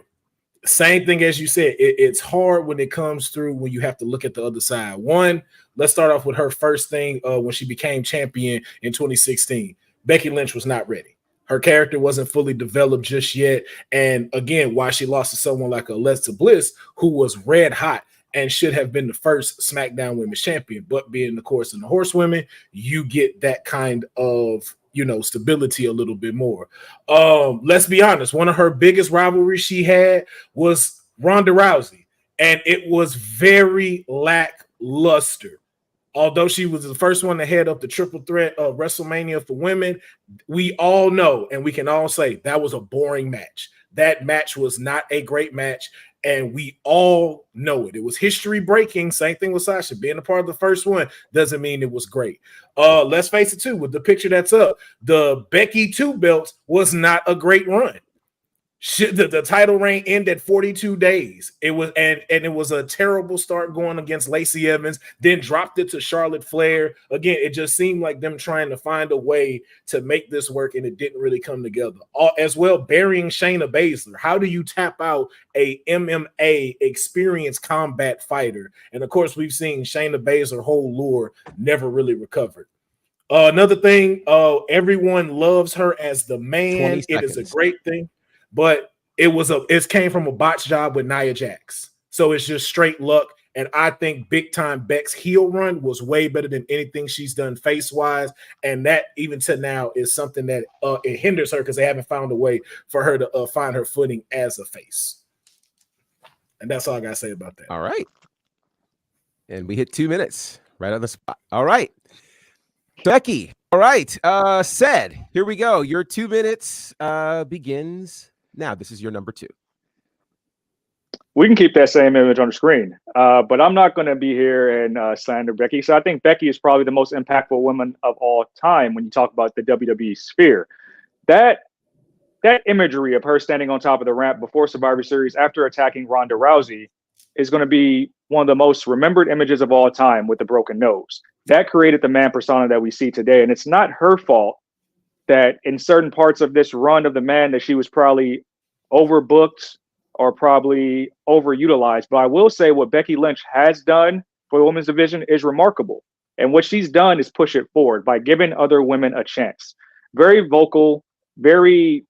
Same thing as you said, it's hard when it comes through when you have to look at the other side. One, let's start off with her first thing when she became champion in 2016. Becky Lynch was not ready. Her character wasn't fully developed just yet. And again, why she lost to someone like Alexa Bliss, who was red hot and should have been the first SmackDown Women's Champion. But being, of course, in the Horsewomen, you get that kind of, stability a little bit more. Let's be honest. One of her biggest rivalries she had was Ronda Rousey, and it was very lackluster. Although she was the first one to head up the triple threat of WrestleMania for women, we all know, and we can all say that was a boring match. That match was not a great match, and we all know it. It was history breaking. Same thing with Sasha. Being a part of the first one doesn't mean it was great. Let's face it, too, with the picture that's up, the Becky 2 belts was not a great run. The title reign ended at 42 days. It was and it was a terrible start going against Lacey Evans, then dropped it to Charlotte Flair. Again, it just seemed like them trying to find a way to make this work, and it didn't really come together. As well, burying Shayna Baszler. How do you tap out a MMA experienced combat fighter? And of course, we've seen Shayna Baszler whole lure never really recovered. Another thing, everyone loves her as the man. It is a great thing. But it came from a botch job with Nia Jax. So it's just straight luck. And I think big time Beck's heel run was way better than anything she's done face-wise. And that even to now is something that it hinders her because they haven't found a way for her to find her footing as a face. And that's all I got to say about that. All right. And we hit 2 minutes right on the spot. All right. Becky. All right. Said, here we go. Your 2 minutes begins now. This is your number 2. We can keep that same image on the screen, but I'm not going to be here and slander Becky. So I think Becky is probably the most impactful woman of all time when you talk about the WWE sphere. That imagery of her standing on top of the ramp before Survivor Series after attacking Ronda Rousey is going to be one of the most remembered images of all time with the broken nose. That created the man persona that we see today. And it's not her fault that in certain parts of this run of the man that she was probably overbooked or probably overutilized. But I will say what Becky Lynch has done for the women's division is remarkable. And what she's done is push it forward by giving other women a chance. Very vocal, she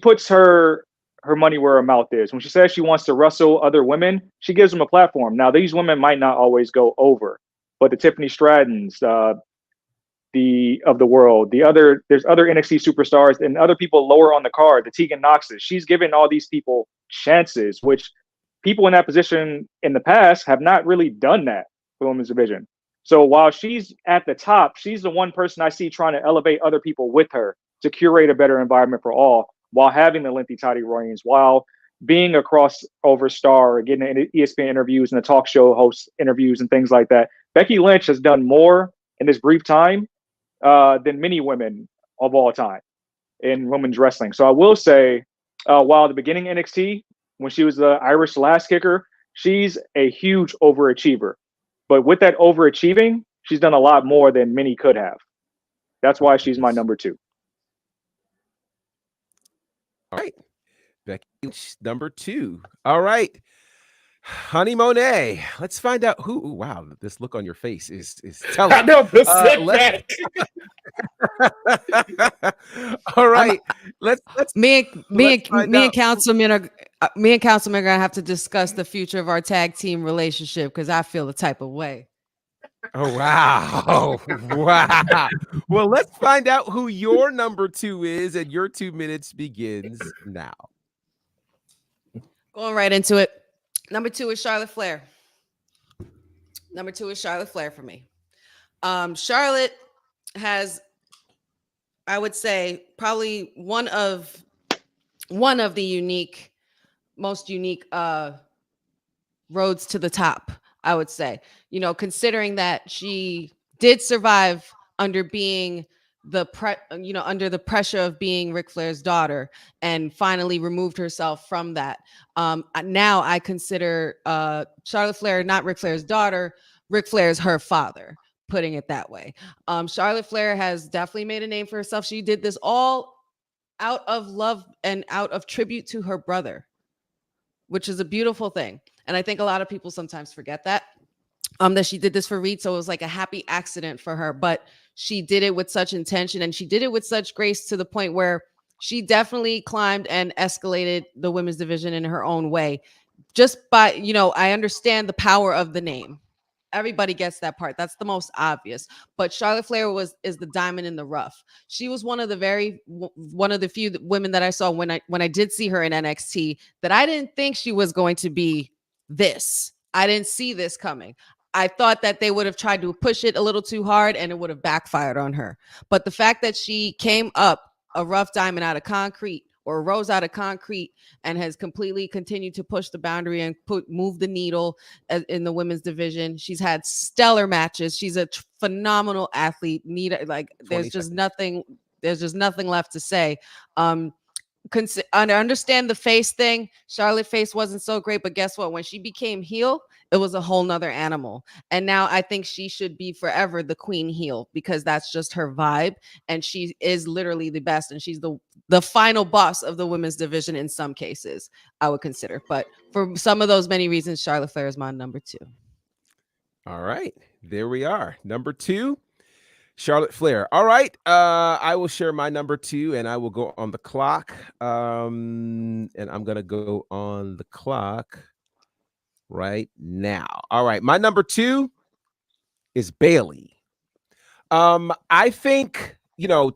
puts her money where her mouth is. When she says she wants to wrestle other women, she gives them a platform. Now, these women might not always go over, but the Tiffany Strattons, of the world, there's other NXT superstars and other people lower on the card, the Tegan Noxes. She's given all these people chances, which people in that position in the past have not really done that for the women's division. So while she's at the top, she's the one person I see trying to elevate other people with her to curate a better environment for all, while having the lengthy title reigns, while being a crossover star, getting ESPN interviews and the talk show host interviews and things like that. Becky Lynch has done more in this brief time than many women of all time in women's wrestling. So I will say, while the beginning NXT, when she was the Irish last kicker, she's a huge overachiever. But with that overachieving, she's done a lot more than many could have. That's why she's my number 2. All right. Becky Lynch, number 2. All right. Honey Monet, let's find out who. Ooh, wow, this look on your face is telling. I know. All right, let's me and Councilman are gonna have to discuss the future of our tag team relationship because I feel the type of way. Oh wow, wow. Well, let's find out who your number 2 is, and your 2 minutes begins now. Going right into it. Number 2 is Charlotte Flair. Number 2 is Charlotte Flair for me. Charlotte has, I would say, probably one of the most unique roads to the top, I would say. You know, considering that she did survive under being under the pressure of being Ric Flair's daughter and finally removed herself from that. Now I consider Charlotte Flair not Ric Flair's daughter. Ric Flair's her father, putting it that way. Charlotte Flair has definitely made a name for herself. She did this all out of love and out of tribute to her brother, which is a beautiful thing. And I think a lot of people sometimes forget that she did this for Reed. So it was like a happy accident for her, but she did it with such intention and she did it with such grace to the point where she definitely climbed and escalated the women's division in her own way. Just by, I understand the power of the name. Everybody gets that part. That's the most obvious. But Charlotte Flair is the diamond in the rough. She was one of the few women that I saw when I did see her in NXT that I didn't think she was going to be this. I didn't see this coming. I thought that they would have tried to push it a little too hard and it would have backfired on her. But the fact that she came up a rough diamond out of concrete or rose out of concrete and has completely continued to push the boundary and move the needle in the women's division. She's had stellar matches. She's a phenomenal athlete. There's just nothing left to say. I understand the face thing. Charlotte face wasn't so great, but guess what? When she became heel, it was a whole nother animal. And now I think she should be forever the queen heel because that's just her vibe. And she is literally the best. And she's the final boss of the women's division in some cases, I would consider. But for some of those many reasons, Charlotte Flair is my number 2. All right, there we are. Number 2, Charlotte Flair. All right, I will share my number 2, and I will go on the clock. And I'm gonna go on the clock right now. All right, my number 2 is Bayley. I think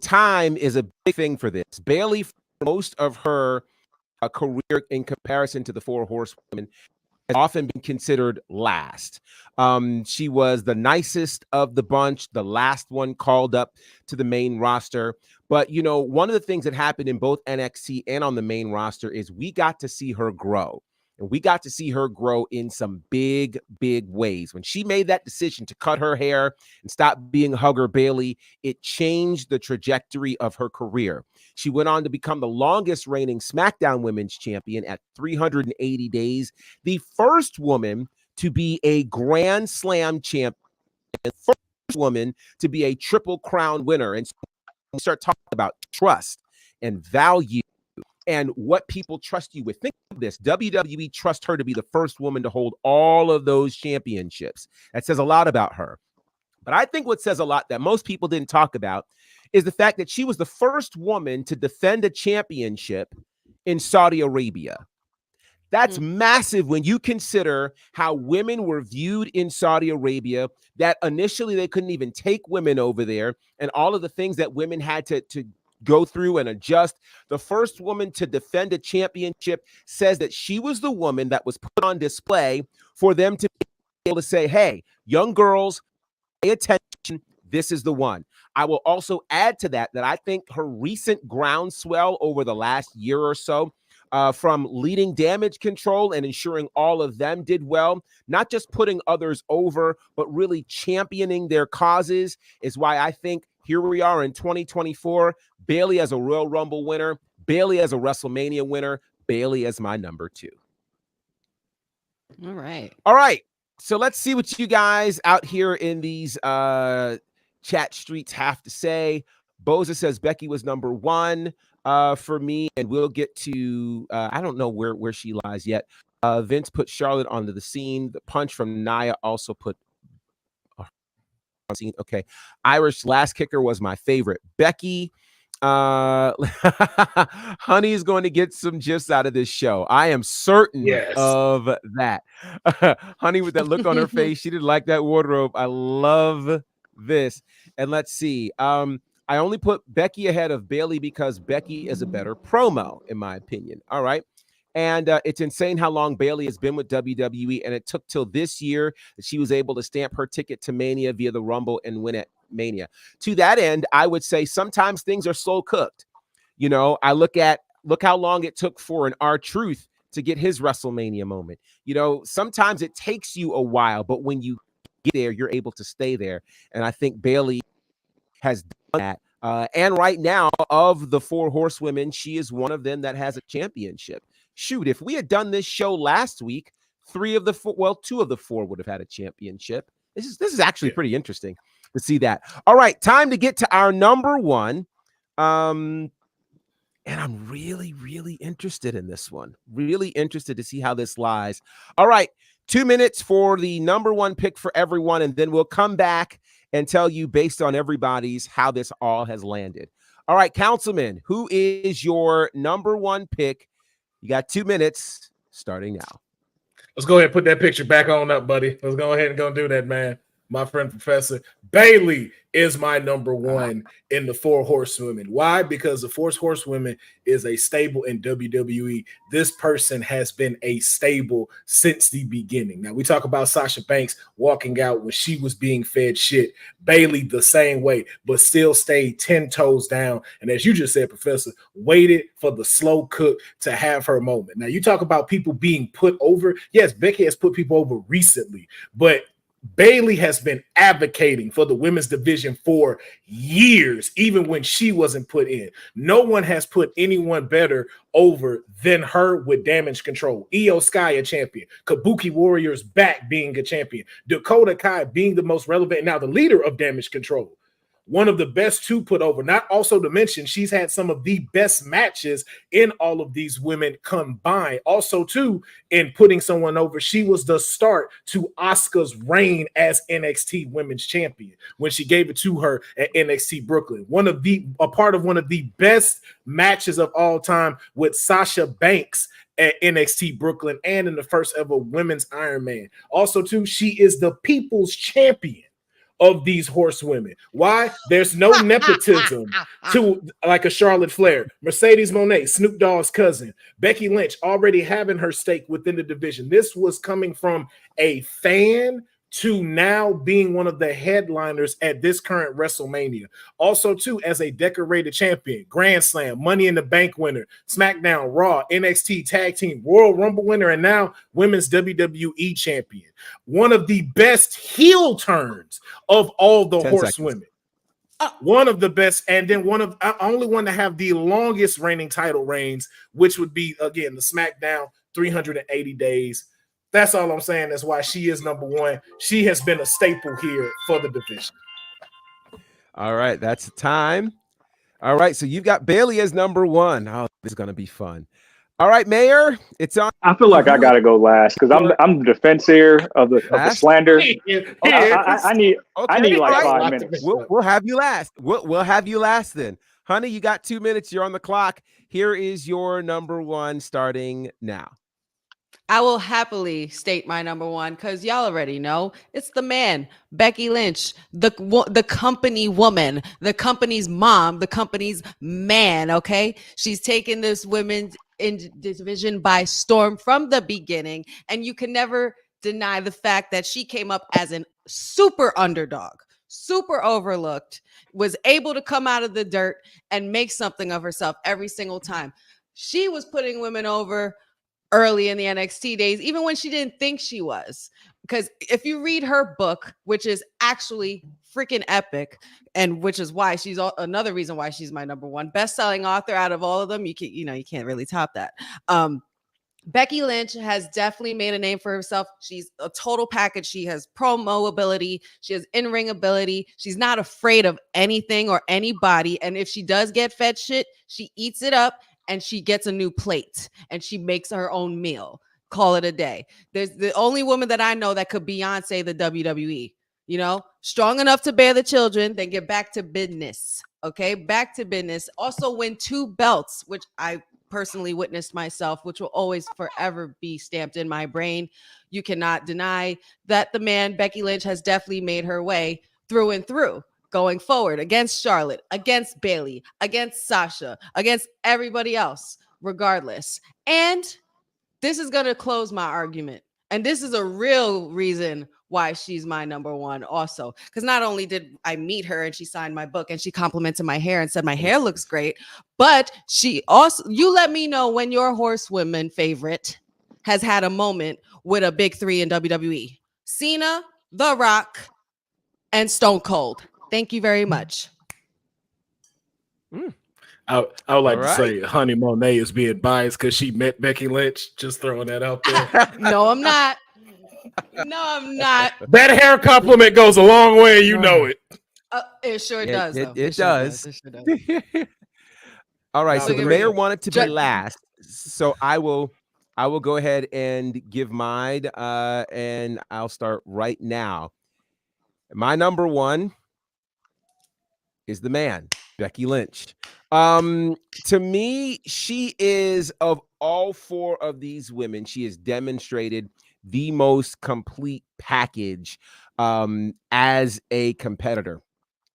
time is a big thing for this. Bayley, for most of her career, in comparison to the Four Horsewomen, has often been considered last. She was the nicest of the bunch, the last one called up to the main roster. But, one of the things that happened in both NXT and on the main roster is we got to see her grow. And we got to see her grow in some big, big ways. When she made that decision to cut her hair and stop being Hugger Bayley, it changed the trajectory of her career. She went on to become the longest reigning SmackDown Women's Champion at 380 days, the first woman to be a Grand Slam champion, the first woman to be a Triple Crown winner. And so we start talking about trust and value and what people trust you with. Think of this. WWE trusts her to be the first woman to hold all of those championships. That says a lot about her. But I think what says a lot that most people didn't talk about is the fact that she was the first woman to defend a championship in Saudi Arabia. That's massive when you consider how women were viewed in Saudi Arabia, that initially they couldn't even take women over there, and all of the things that women had to go through and adjust. The first woman to defend a championship says that she was the woman that was put on display for them to be able to say, hey, young girls, pay attention. This is the one. I will also add to that I think her recent groundswell over the last year or so, from leading Damage Control and ensuring all of them did well, not just putting others over, but really championing their causes, is why I think here we are in 2024, Bayley as a Royal Rumble winner, Bayley as a WrestleMania winner, Bayley as my number 2. All right. So let's see what you guys out here in these chat streets have to say. Boza says Becky was number 1 for me, and we'll get to I don't know where she lies yet. Vince put Charlotte onto the scene. The punch from Nia also put scene. Okay. Irish last kicker was my favorite. Becky, Honey is going to get some gifs out of this show. I am certain of that. Honey with that look on her face. She didn't like that wardrobe. I love this. And let's see. I only put Becky ahead of Bayley because Becky is a better promo, in my opinion. All right. And it's insane how long Bayley has been with WWE, and it took till this year that she was able to stamp her ticket to Mania via the Rumble and win at Mania. To that end, I would say sometimes things are slow cooked. I look how long it took for an R-Truth to get his WrestleMania moment. Sometimes it takes you a while, but when you get there, you're able to stay there. And I think Bayley has done that. And right now, of the Four Horsewomen, she is one of them that has a championship. Shoot, if we had done this show last week, 2 of the 4 would have had a championship. This is actually pretty interesting to see that. All right, time to get to our number 1. And I'm really, really interested in this one. Really interested to see how this lies. All right, 2 minutes for the number 1 pick for everyone, and then we'll come back and tell you based on everybody's how this all has landed. All right, Councilman, who is your number 1 pick? You got 2 minutes starting now. Let's go ahead and put that picture back on up, buddy. Let's go ahead and go do that, man. My friend Professor Bayley is my number 1 in the Four Horsewomen. Why? Because the Four Horsewomen is a stable in WWE. This person has been a stable since the beginning. Now, we talk about Sasha Banks walking out when she was being fed shit. Bayley the same way, but still stayed 10 toes down. And as you just said, Professor, waited for the slow cook to have her moment. Now, you talk about people being put over. Yes, Becky has put people over recently, but Bayley has been advocating for the women's division for years, even when she wasn't put in. No one has put anyone better over than her with Damage Control. Io Sky a champion. Kabuki Warriors back being a champion. Dakota Kai being the most relevant, now the leader of Damage Control. One of the best to put over. Not also to mention, she's had some of the best matches in all of these women combined. Also, too, in putting someone over, she was the start to Asuka's reign as NXT Women's Champion when she gave it to her at NXT Brooklyn. A part of one of the best matches of all time with Sasha Banks at NXT Brooklyn and in the first ever women's Iron Man. Also, too, she is the people's champion of these horsewomen. Why? There's no nepotism to like a Charlotte Flair, Mercedes Moné, Snoop Dogg's cousin, Becky Lynch already having her stake within the division. This was coming from a fan to now being one of the headliners at this current WrestleMania. Also, too, as a decorated champion, Grand Slam, Money in the Bank winner, SmackDown, Raw, NXT Tag Team, Royal Rumble winner, and now Women's WWE champion. One of the best heel turns of all the horsewomen. One of the best, and then only one to have the longest reigning title reigns, which would be, again, the SmackDown 380 days. That's all I'm saying. That's why she is number one. She has been a staple here for the division. All right, that's time. All right, so you've got Bayley as number one. Oh, this is going to be fun. All right, Mayor, it's on. I feel like I got to go last because I'm the defense here of the slander. I need like 5 minutes. We'll have you last. We'll have you last then. Honey, you got 2 minutes. You're on the clock. Here is your number one starting now. I will happily state my number one because y'all already know it's the man, Becky Lynch, the company woman, the company's mom, the company's man. Okay, she's taken this women's division by storm from the beginning, and you can never deny the fact that she came up as a super underdog, super overlooked, was able to come out of the dirt and make something of herself every single time. She was putting women over early in the NXT days, even when she didn't think she was. Because if you read her book, which is actually freaking epic, and which is why she's another reason why she's my number one best-selling author out of all of them, you can't really top that. Becky Lynch has definitely made a name for herself. She's a total package. She has promo ability. She has in-ring ability. She's not afraid of anything or anybody. And if she does get fed shit, she eats it up and she gets a new plate and she makes her own meal. Call it a day. There's the only woman that I know that could Beyonce the WWE, strong enough to bear the children, then get back to business. Okay. Back to business. Also win 2 belts, which I personally witnessed myself, which will always forever be stamped in my brain. You cannot deny that the man, Becky Lynch, has definitely made her way through and through. Going forward against Charlotte, against Bayley, against Sasha, against everybody else, regardless. And this is going to close my argument. And this is a real reason why she's my number one also. Because not only did I meet her and she signed my book and she complimented my hair and said my hair looks great, but she also, you let me know when your horsewoman favorite has had a moment with a big 3 in WWE. Cena, The Rock, and Stone Cold. Thank you very much. I would like to say Honey Monet is being biased because she met Becky Lynch. Just throwing that out there. No, I'm not. No, I'm not. That hair compliment goes a long way. You know it. It sure does. It does. All right. So the mayor wanted to be last. So I will go ahead and give mine. And I'll start right now. My number one is the man, Becky Lynch. To me, she is, of all 4 of these women, she has demonstrated the most complete package as a competitor.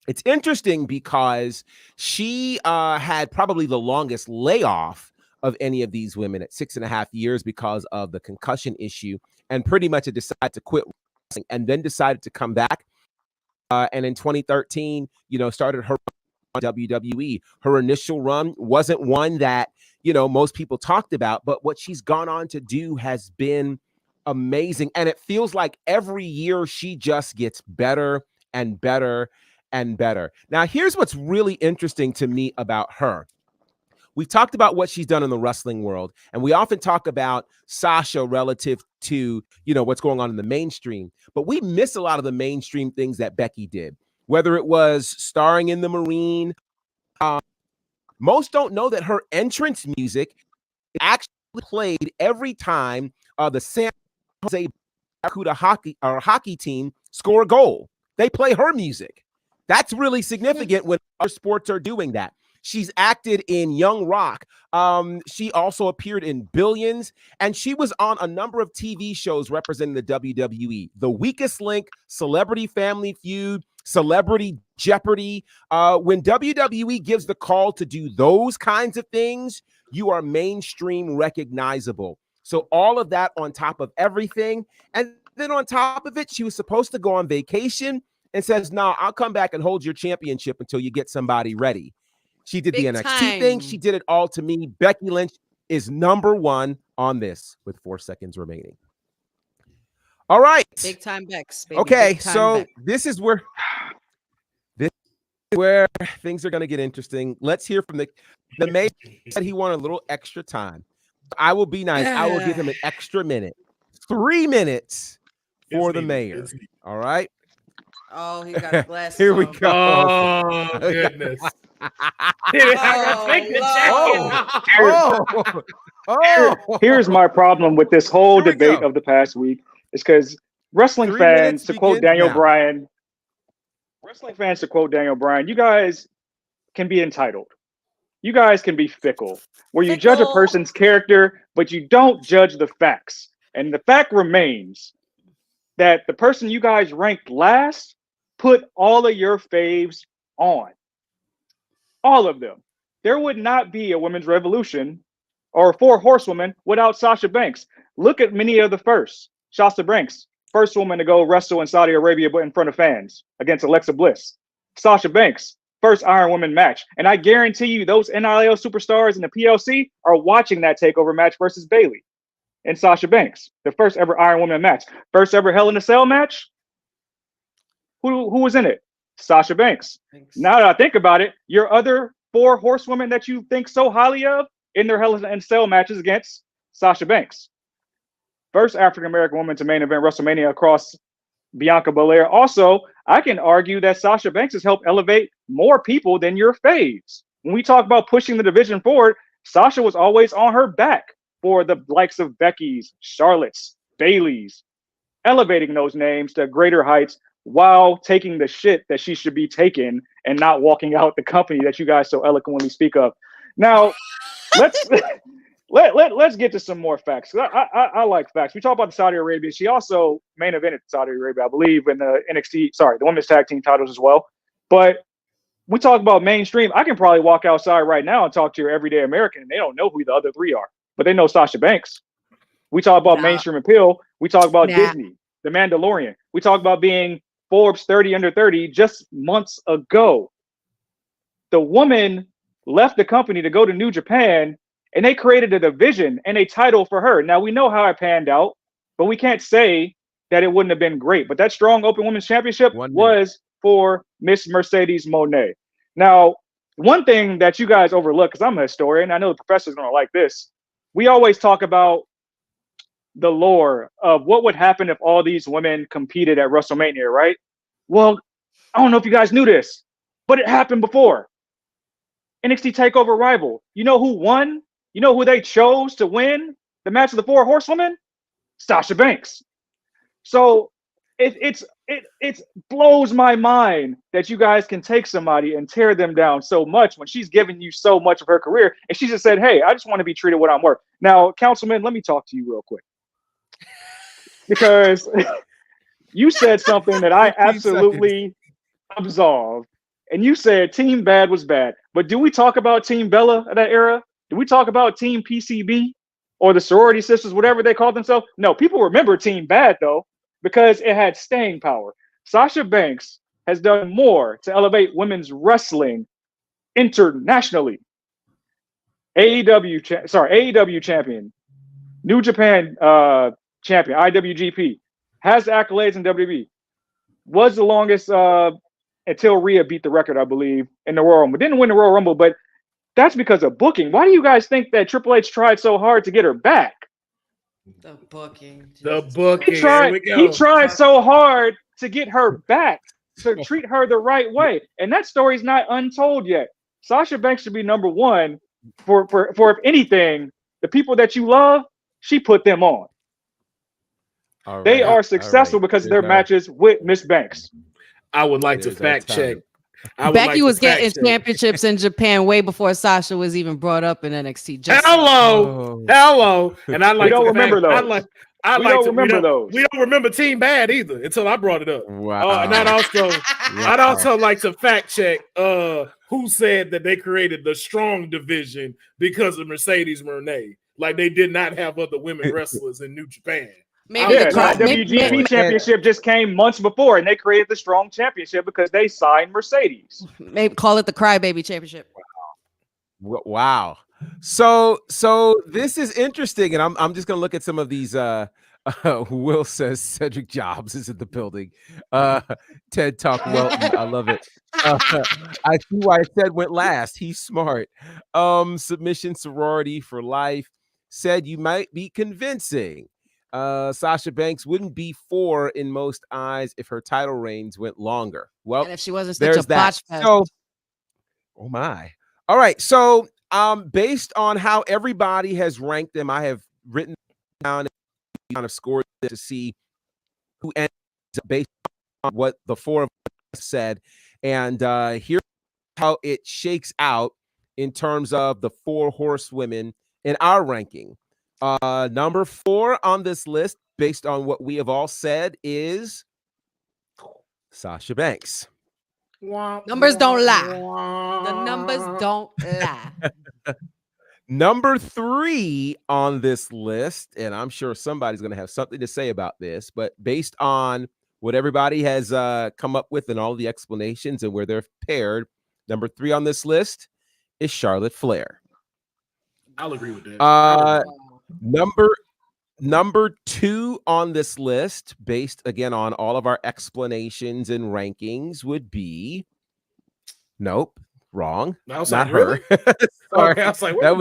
It's interesting because she had probably the longest layoff of any of these women at 6.5 years because of the concussion issue, and pretty much decided to quit wrestling and then decided to come back. And in 2013, started her WWE. Her initial run wasn't one that, most people talked about, but what she's gone on to do has been amazing. And it feels like every year she just gets better and better and better. Now, here's what's really interesting to me about her. We've talked about what she's done in the wrestling world, and we often talk about Sasha relative to, what's going on in the mainstream, but we miss a lot of the mainstream things that Becky did, whether it was starring in the Marine. Most don't know that her entrance music actually played every time the San Jose Barracuda hockey team score a goal. They play her music. That's really significant when other sports are doing that. She's acted in Young Rock. She also appeared in Billions, and she was on a number of TV shows representing the WWE. The Weakest Link, Celebrity Family Feud, Celebrity Jeopardy. When WWE gives the call to do those kinds of things, you are mainstream recognizable. So all of that on top of everything. And then on top of it, she was supposed to go on vacation and says, "No, I'll come back and hold your championship until you get somebody ready." She did the NXT thing. She did it all to me. Becky Lynch is number one on this with 4 seconds remaining. All right. Big time Bex. Baby. Okay, so this is where things are going to get interesting. Let's hear from the mayor. Said he wanted a little extra time. I will be nice. I will give him an extra minute. 3 minutes for the mayor. All right. Oh, he got a glass. Here we go. Oh, goodness. Here's my problem with this whole debate of the past week is because wrestling fans, to quote Daniel Bryan, you guys can be entitled. You guys can be fickle, where you judge a person's character, but you don't judge the facts. And the fact remains that the person you guys ranked last put all of your faves on. All of them. There would not be a women's revolution or Four Horsewomen without Sasha Banks. Look at many of the first. Sasha Banks, first woman to go wrestle in Saudi Arabia but in front of fans against Alexa Bliss. Sasha Banks, first Iron Woman match. And I guarantee you those NIL superstars in the PLC are watching that takeover match versus Bayley and Sasha Banks. The first ever Iron Woman match. First ever Hell in a Cell match. Who was in it? Sasha Banks. Now that I think about it, your other Four Horsewomen that you think so highly of in their Hell in a Cell matches against Sasha Banks. First African-American woman to main event WrestleMania across Bianca Belair. Also, I can argue that Sasha Banks has helped elevate more people than your faves. When we talk about pushing the division forward, Sasha was always on her back for the likes of Becky's, Charlotte's, Bayley's, elevating those names to greater heights while taking the shit that she should be taking and not walking out the company that you guys so eloquently speak of. Now, let's get to some more facts. I like facts. We talk about the Saudi Arabia. She also main evented Saudi Arabia, I believe, in the the women's tag team titles as well. But we talk about mainstream. I can probably walk outside right now and talk to your everyday American, and they don't know who the other three are, but they know Sasha Banks. We talk about mainstream appeal. We talk about Disney, The Mandalorian. We talk about being Forbes 30 under 30 just months ago. The woman left the company to go to New Japan, and they created a division and a title for her. Now, we know how it panned out, but we can't say that it wouldn't have been great. But that strong open women's championship was for Miss Mercedes Moné. Now, one thing that you guys overlook, because I'm a historian, I know the professor's going to like this. We always talk about the lore of what would happen if all these women competed at WrestleMania, right? Well, I don't know if you guys knew this, but it happened before. NXT TakeOver Rival. You know who won? You know who they chose to win the match of the Four Horsewomen? Sasha Banks. So it blows my mind that you guys can take somebody and tear them down so much when she's given you so much of her career, and she just said, "Hey, I just want to be treated what I'm worth." Now, Councilman, let me talk to you real quick, because you said something that I absolutely absolve, and you said Team Bad was bad. But do we talk about Team Bella at that era? Do we talk about Team PCB or the sorority sisters, whatever they called themselves? No, people remember Team Bad, though, because it had staying power. Sasha Banks has done more to elevate women's wrestling internationally. AEW champion, New Japan champion, IWGP, has the accolades in WWE, was the longest until Rhea beat the record, I believe, in the Royal Rumble. Didn't win the Royal Rumble, but that's because of booking. Why do you guys think that Triple H tried so hard to get her back? The booking. The booking. He tried so hard to get her back, to treat her the right way. And that story's not untold yet. Sasha Banks should be number one for if anything, the people that you love, she put them on. They are successful because of their matches with Miss Banks. I would like to fact check. Becky was getting championships in Japan way before Sasha was even brought up in NXT. Hello. And I like. We don't remember those. We don't remember those. We don't remember Team Bad either until I brought it up. Wow. And I'd also like to fact check who said that they created the strong division because of Mercedes Moné. Like they did not have other women wrestlers in New Japan. Maybe the WWT championship just came months before, and they created the strong championship because they signed Mercedes. Maybe call it the Crybaby Championship. Wow. So this is interesting, and I'm just gonna look at some of these. Will says Cedric Jobs is in the building. TED Talk Welton, I love it. I see why Ted went last. He's smart. Submission sorority for life. Said you might be convincing. Sasha Banks wouldn't be 4 in most eyes if her title reigns went longer. Well, and if she wasn't such a botch fest. So, oh my. All right. So, based on how everybody has ranked them, I have written down and kind of scored to see who ends up based on what the 4 of us said. And here's how it shakes out in terms of the 4 horsewomen in our ranking. Number 4 on this list, based on what we have all said, is Sasha Banks. Numbers don't lie. The numbers don't lie. Number 3 on this list, and I'm sure somebody's going to have something to say about this, but based on what everybody has come up with and all the explanations and where they're paired, number 3 on this list is Charlotte Flair. I'll agree with that. Number 2 on this list, based again on all of our explanations and rankings, would be wrong. I was not like, her. Really? Sorry, okay, I was like, that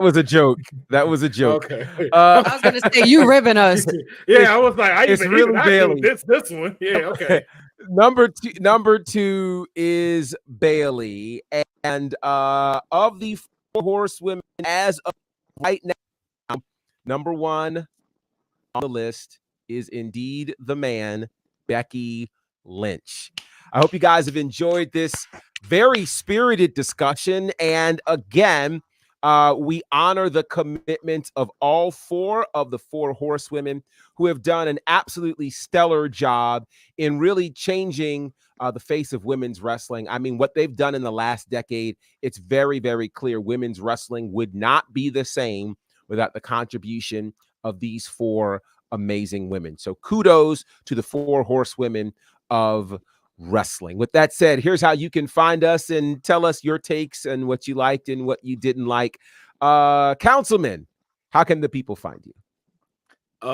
was a joke. That was a joke. Okay. I was gonna say you ribbing us. Yeah, I was like, it's really Bayley. This one. Yeah, okay. Number two is Bayley, and of the 4 horsewomen as of right now, number 1 on the list is indeed the man, Becky Lynch. I hope you guys have enjoyed this very spirited discussion. And again, we honor the commitment of all 4 of the 4 horsewomen who have done an absolutely stellar job in really changing the face of women's wrestling. I mean, what they've done in the last decade, it's very, very clear women's wrestling would not be the same without the contribution of these 4 amazing women. So kudos to the 4 horsewomen of wrestling. With that said, here's how you can find us and tell us your takes and what you liked and what you didn't like. Councilman, how can the people find you?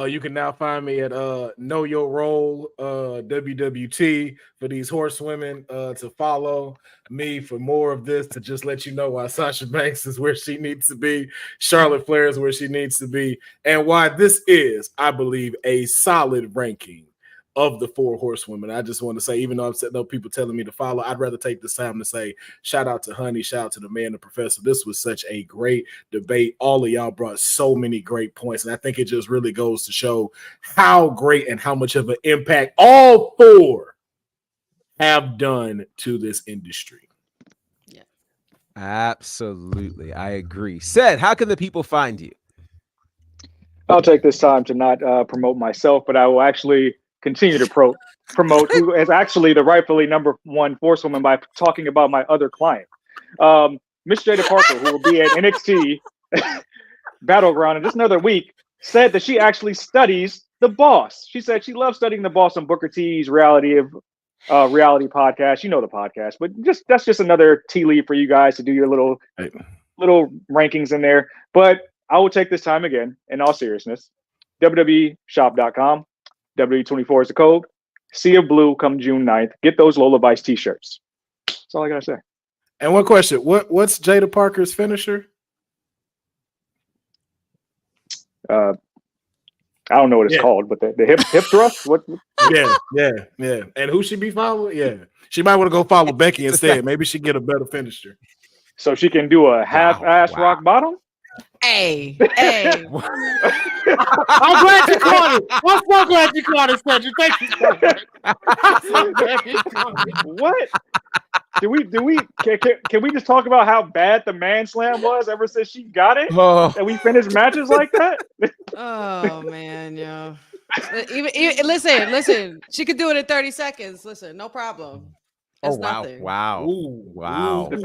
You can now find me at Know Your Role WWT for these horsewomen to follow me for more of this, to just let you know why Sasha Banks is where she needs to be, Charlotte Flair is where she needs to be, and why this is, I believe, a solid ranking of the 4 horsewomen. I just want to say, even though I'm setting up people telling me to follow, I'd rather take this time to say shout out to Honey, shout out to the man, the professor. This was such a great debate. All of y'all brought so many great points, and I think it just really goes to show how great and how much of an impact all 4 have done to this industry. Yeah, absolutely, I agree. Said, how can the people find you? I'll take this time to not promote myself, but I will actually continue to promote who is actually the rightfully number 1 horsewoman by talking about my other client, Miss Jada Parker, who will be at NXT Battleground in just another week, said that she actually studies The Boss. She said she loves studying The Boss on Booker T's reality podcast. You know the podcast, but that's just another tea leaf for you guys to do your little rankings in there. But I will take this time again, in all seriousness, www.shop.com. W24 is the code. Sea of Blue come June 9th. Get those Lola Vice t-shirts. That's all I gotta say. And one question: what's Jada Parker's finisher? I don't know what it's called, but the hip thrust. What? Yeah. And who she be following? Yeah, she might want to go follow Becky instead. Maybe she get a better finisher. So she can do a half-ass rock bottom. Hey. I'm glad you caught it. I'm so glad you caught it, Cedric. Thank you so much. I'm so glad you caught it. What? Can we just talk about how bad the man slam was ever since she got it? And we finished matches like that? Oh man, yo. Even listen. She could do it in 30 seconds. Listen, no problem. It's nothing. Wow. The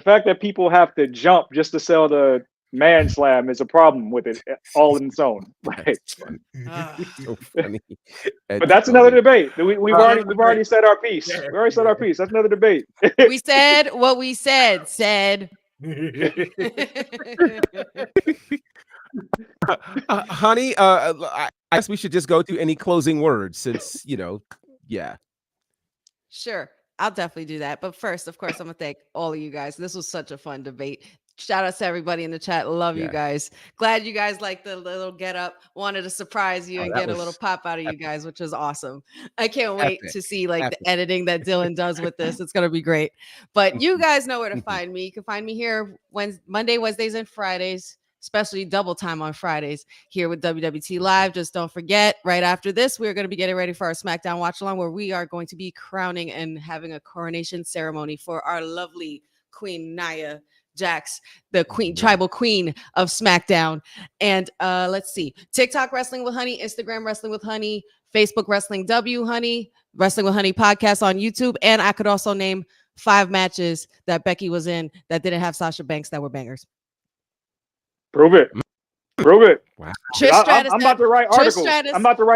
fact that people have to jump just to sell the man slam is a problem with it all in its own. Right. So funny. But that's another debate. We've already said our piece. We already said our piece. That's another debate. We said what we said. Honey, I guess we should just go to any closing words since, yeah. Sure. I'll definitely do that. But first, of course, I'm going to thank all of you guys. This was such a fun debate. Shout out to everybody in the chat. Love you guys. Glad you guys liked the little get up. Wanted to surprise you and get a little pop out of you guys, which is awesome. I can't wait to see the editing that Dylan does with this. It's going to be great. But you guys know where to find me. You can find me here Monday, Wednesdays, and Fridays, especially double time on Fridays here with WWT Live. Just don't forget, right after this, we're going to be getting ready for our SmackDown watch along, where we are going to be crowning and having a coronation ceremony for our lovely Queen Nia Jax, the queen, tribal queen of SmackDown. And let's see, TikTok Wrestling with Honey, Instagram Wrestling with Honey, Facebook Wrestling W Honey, Wrestling with Honey podcast on YouTube. And I could also name 5 matches that Becky was in that didn't have Sasha Banks that were bangers. Prove it. Wow. I'm about to write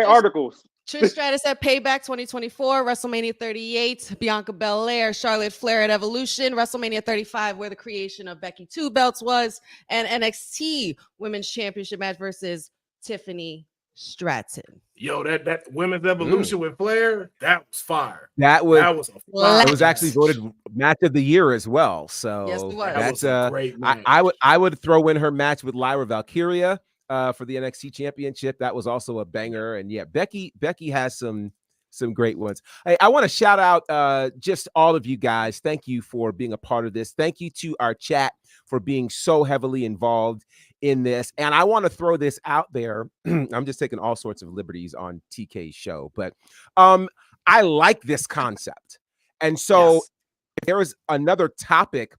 articles. Trish Stratus at Payback 2024, WrestleMania 38, Bianca Belair, Charlotte Flair at Evolution, WrestleMania 35, where the creation of Becky 2 belts was, and NXT Women's Championship match versus Tiffany Stratton. Yo, that Women's Evolution with Flair, that was fire. That was a fire. It was actually voted match of the year as well. So yes, it was. That's a great match. I would throw in her match with Lyra Valkyria for the NXT Championship. That was also a banger. And yeah, Becky has some great ones. Hey, I want to shout out just all of you guys. Thank you for being a part of this. Thank you to our chat for being so heavily involved in this. And I want to throw this out there. I'm just taking all sorts of liberties on TK's show, but I like this concept. And so if there is another topic,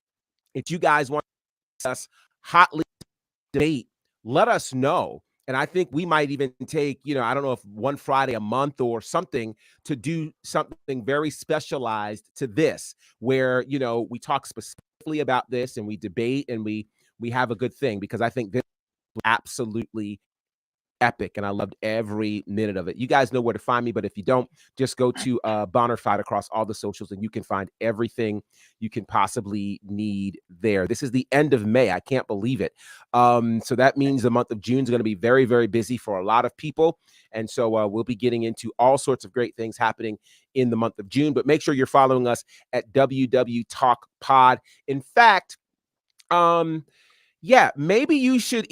if you guys want to hotly debate, let us know. And I think we might even take, I don't know if one Friday a month or something to do something very specialized to this, where, we talk specifically about this and we debate and we have a good thing, because I think this is absolutely epic and I loved every minute of it. You guys know where to find me, but if you don't, just go to Bonnerfied across all the socials and you can find everything you can possibly need there. This is the end of May. I can't believe it. So that means the month of June is going to be very, very busy for a lot of people. And so we'll be getting into all sorts of great things happening in the month of June, but make sure you're following us at WWTalkPod. In fact, maybe you should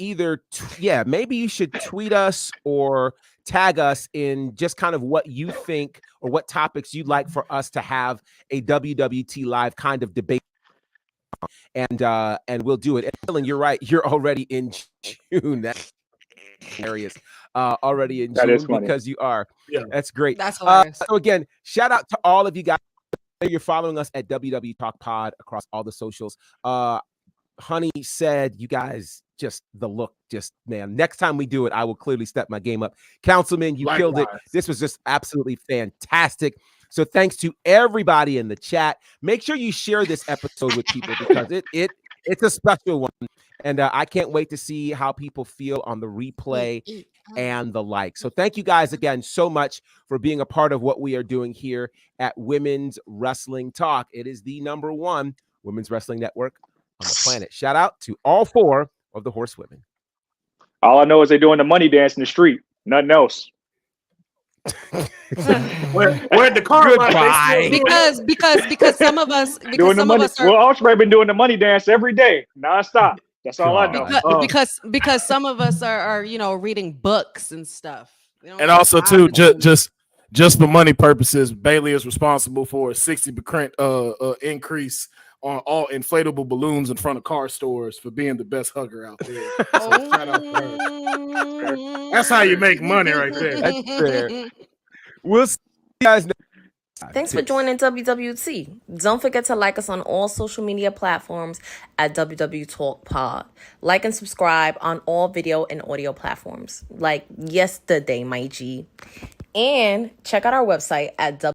tweet us or tag us in just kind of what you think or what topics you'd like for us to have a WWT Live kind of debate. And we'll do it. And Dylan, you're right. You're already in June. That's hilarious. Already in June because you are. Yeah. That's great. That's hilarious. So again, shout out to all of you guys. You're following us at WWTalkPod across all the socials. Honey said, you guys, just the look, man, next time we do it, I will clearly step my game up. Councilman, you killed it. This was just absolutely fantastic. So thanks to everybody in the chat. Make sure you share this episode with people because it's a special one. And I can't wait to see how people feel on the replay and the like. So thank you guys again so much for being a part of what we are doing here at Women's Wrestling Talk. It is the #1 women's wrestling network on the planet. Shout out to all 4 of the Horsewomen. All I know is they're doing the money dance in the street. Nothing else. Where the car lot, they still because some of us Doing the money. Well, Osprey been doing the money dance every day, nonstop. That's all I know. because some of us are reading books and stuff. And also too, just for money purposes, Bayley is responsible for a 60% increase on all inflatable balloons in front of car stores for being the best hugger out there. So shout out to her. That's how you make money right there. That's fair. We'll see you guys next time. Thanks for joining WWT. Don't forget to like us on all social media platforms at WWTalkpod. Like and subscribe on all video and audio platforms like yesterday, my G. And check out our website at